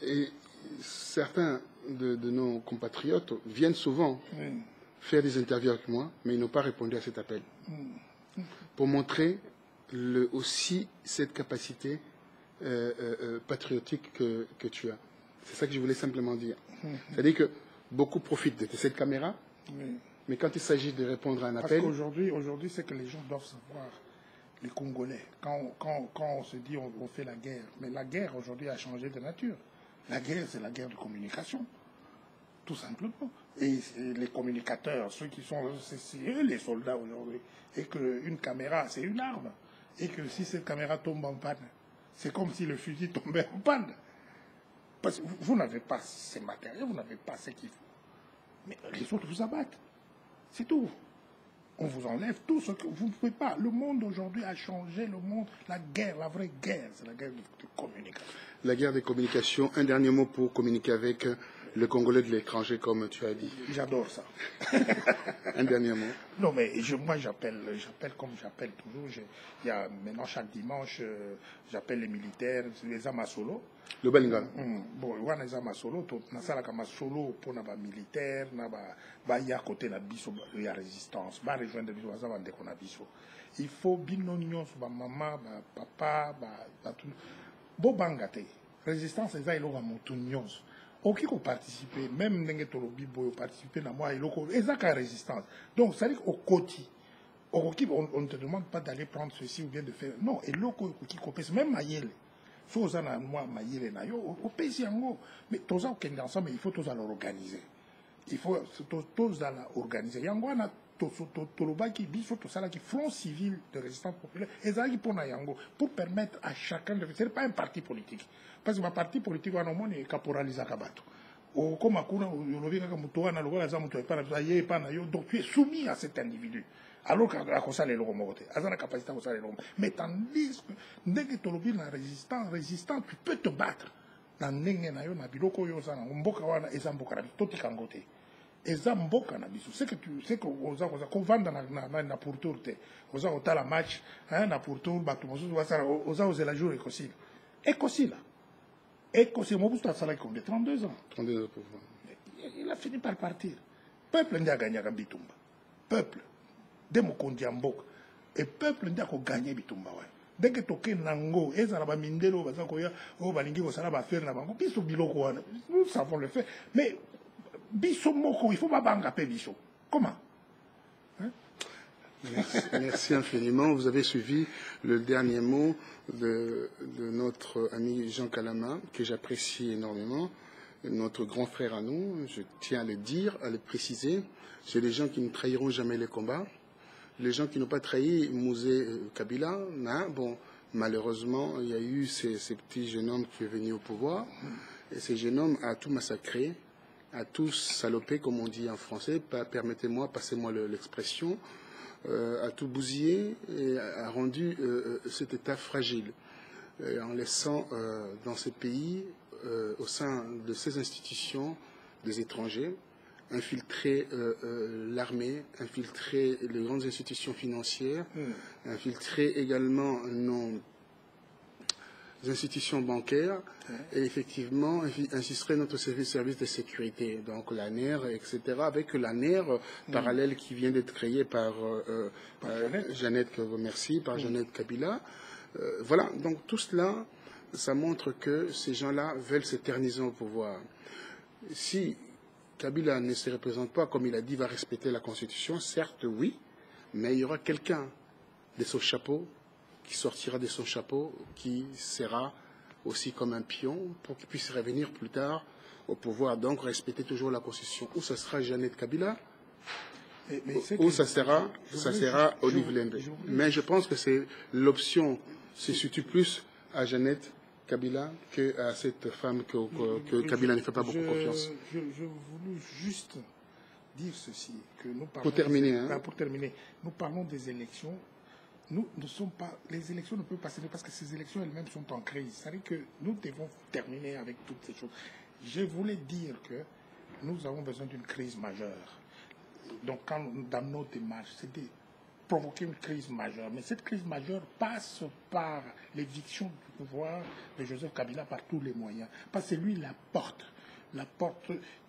Et certains de nos compatriotes viennent souvent faire des interviews avec moi, mais ils n'ont pas répondu à cet appel. Pour montrer aussi cette capacité patriotique que tu as. C'est ça que je voulais simplement dire. C'est-à-dire que beaucoup profitent de cette caméra, mais quand il s'agit de répondre à un appel... Parce qu'aujourd'hui, c'est que les gens doivent savoir, les Congolais, quand on se dit on fait la guerre, mais la guerre aujourd'hui a changé de nature. La guerre, c'est la guerre de communication, tout simplement. Et les communicateurs, ceux qui sont... C'est eux les soldats aujourd'hui. Et qu'une caméra, c'est une arme. Et que si cette caméra tombe en panne, c'est comme si le fusil tombait en panne. Parce que vous n'avez pas ces matériels, vous n'avez pas ce qu'il faut. Mais les autres vous abattent. C'est tout. On vous enlève tout ce que vous ne pouvez pas. Le monde aujourd'hui a changé, le monde, la guerre, la vraie guerre, c'est la guerre de communication. La guerre des communications, un dernier mot pour communiquer avec le Congolais de l'étranger, comme tu as dit. J'adore ça. Un dernier mot. Non, mais moi, j'appelle comme j'appelle toujours. Il y a maintenant, chaque dimanche, j'appelle les militaires, les amasolo. Le Balinga. Bon, les amasolo, nasalaka masolo pour les militaires, il y a côté la biso, il y a résistance, il rejoindre biso, biso. Il faut binonion sur maman, papa, tout. Bo bangate, résistance, c'est ça, il y a mon qui ont participé, même n'engé tolobi boyo participer na moi et loko, ezaka résistance. Donc ça veut dire au côté, on ne te demande pas d'aller prendre ceci ou bien de faire. Non, et loko qui copie même mayele. Faut ça na moi mayele na yo, au pays yango. Mais tous en kende ensemble, il faut tous aller organiser. Il faut tous aller organiser. Yango na toloba qui biso tout ça là qui front civil de résistance populaire, ezaki pour na yango pour permettre à chacun de. C'est pas un parti politique. Parce que ma parti politique wana moni caporaliza kabato o koma kuna yolobi kaka muto wana lokola za muto epana ye epana yo, donc tu es soumis à cet individu alors qu'à kosa le logo mokote azana capacité kosa le logo, mais tandis que ndenge tolobi na résistant tu peux te battre na ndenge na yo na biloko yo sana mboka wana eza mboka na bitoti kangote eza mboka na biso c'est que oza ko vanda na pourtour te oza ko tala match na pourtour bato mosusu basala oza ozela jour ekosila Et c'est Mobutu Sala qui a 32 ans. 32 ans pour moi. Il a fini par partir. Peuple n'a gagné à Bitumba. Peuple. Demokondi Ambok. Et peuple n'a gagné Bitumba. Dès que tu as nango, et ça va mindelo, ça va balingi, ça va faire la banque. Biso biloko, nous savons le faire. Mais biso moko, il faut pas bangaper biso. Comment? Merci infiniment. Vous avez suivi le dernier mot de notre ami Jean Kalama, que j'apprécie énormément, notre grand frère à nous. Je tiens à le dire, à le préciser. C'est les gens qui ne trahiront jamais les combats. Les gens qui n'ont pas trahi Mouzé Kabila, bon, malheureusement, il y a eu ces petits jeunes hommes qui sont venus au pouvoir. Et ces jeunes hommes ont tout massacré, ont tout salopé, comme on dit en français. Permettez-moi, passez-moi l'expression. A tout bousillé et a rendu cet État fragile, en laissant dans ces pays, au sein de ces institutions, des étrangers, infiltrer l'armée, infiltrer les grandes institutions financières, infiltrer également nos institutions bancaires et effectivement insisterait notre service de sécurité, donc l'ANER, etc., avec l'ANER parallèle qui vient d'être créé par Jeannette, que je remercie, par Jeannette Kabila. Voilà, donc tout cela, ça montre que ces gens-là veulent s'éterniser au pouvoir. Si Kabila ne se représente pas, comme il a dit, va respecter la Constitution, certes, oui, mais il y aura quelqu'un de son chapeau qui sortira de son chapeau, qui sera aussi comme un pion pour qu'il puisse revenir plus tard au pouvoir, donc respecter toujours la Constitution. Ou ça sera Jeannette Kabila, ou ça sera Olive Lembe. Mais je pense que c'est l'option se situe plus à Jeannette Kabila qu'à cette femme que Kabila ne fait pas beaucoup confiance. Je voulais juste dire ceci, que nous parlons... Pour terminer, nous parlons des élections. Nous ne sommes pas... Les élections ne peuvent pas se faire parce que ces élections elles-mêmes sont en crise. C'est-à-dire que nous devons terminer avec toutes ces choses. Je voulais dire que nous avons besoin d'une crise majeure. Donc, dans nos démarches, c'est de provoquer une crise majeure. Mais cette crise majeure passe par l'éviction du pouvoir de Joseph Kabila par tous les moyens. Parce que c'est lui la porte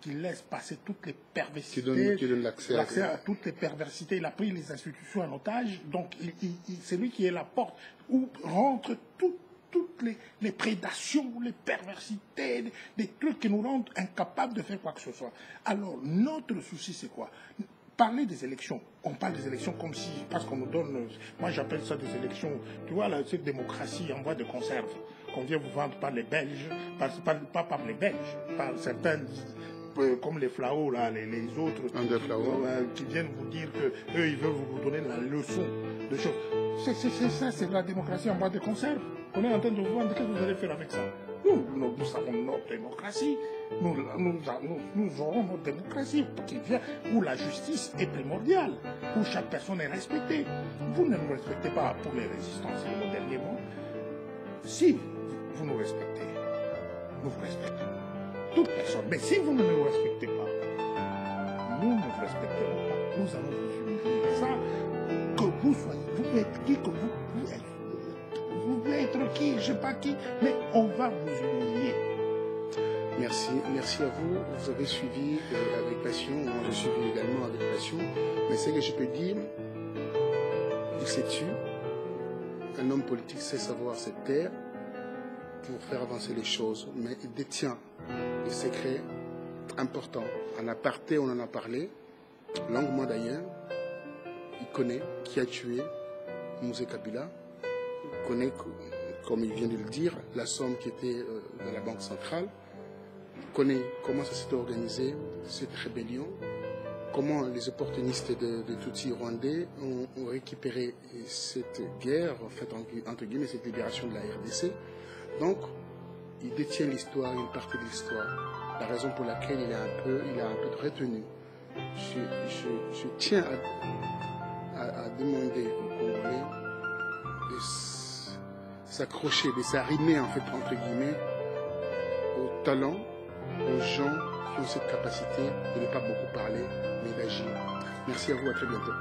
qui laisse passer toutes les perversités, qui donne l'accès à toutes les perversités. Il a pris les institutions en otage. Donc, c'est lui qui est la porte où rentrent toutes les prédations, les perversités, des trucs qui nous rendent incapables de faire quoi que ce soit. Alors, notre souci, c'est quoi? Parler des élections. On parle des élections comme si, parce qu'on nous donne, moi j'appelle ça des élections, tu vois, cette démocratie en voie de conserve, qu'on vient vous vendre par les Belges, pas par les Belges, par certains, comme les Flao, là, les autres, qui viennent vous dire qu'eux, ils veulent vous donner la leçon de choses. C'est ça, c'est la démocratie en voie de conserve. On est en train de vous vendre, qu'est-ce que vous allez faire avec ça? Nous savons notre démocratie. Nous aurons notre démocratie qui vient où la justice est primordiale, où chaque personne est respectée. Vous ne nous respectez pas pour les résistances au dernier mot. Si vous nous respectez, nous vous respectons. Toute personne. Mais si vous ne nous respectez pas, nous ne vous respecterons pas. Nous allons vous humilier. Ça, que vous soyez, vous pouvez être qui que vous êtes. Vous pouvez être qui, je ne sais pas qui, mais on va vous humilier. Merci à vous. Vous avez suivi avec passion. Moi, j'ai suivi également avec passion. Mais ce que je peux dire, il s'est tué. Un homme politique sait savoir se taire pour faire avancer les choses, mais il détient des secrets importants. En aparté, on en a parlé, longuement d'ailleurs. Il connaît qui a tué Moussé Kabila. Il connaît, comme il vient de le dire, la somme qui était dans la Banque centrale. Il connaît comment ça s'est organisé, cette rébellion, comment les opportunistes de Tutsi rwandais ont récupéré cette guerre, en fait, entre guillemets, cette libération de la RDC. Donc, il détient l'histoire, une partie de l'histoire. La raison pour laquelle il a un peu de retenue. Je tiens à demander aux Congolais de s'accrocher, de s'arrimer, en fait, entre guillemets, au talent, aux gens qui ont cette capacité de ne pas beaucoup parler, mais d'agir. Merci à vous, à très bientôt.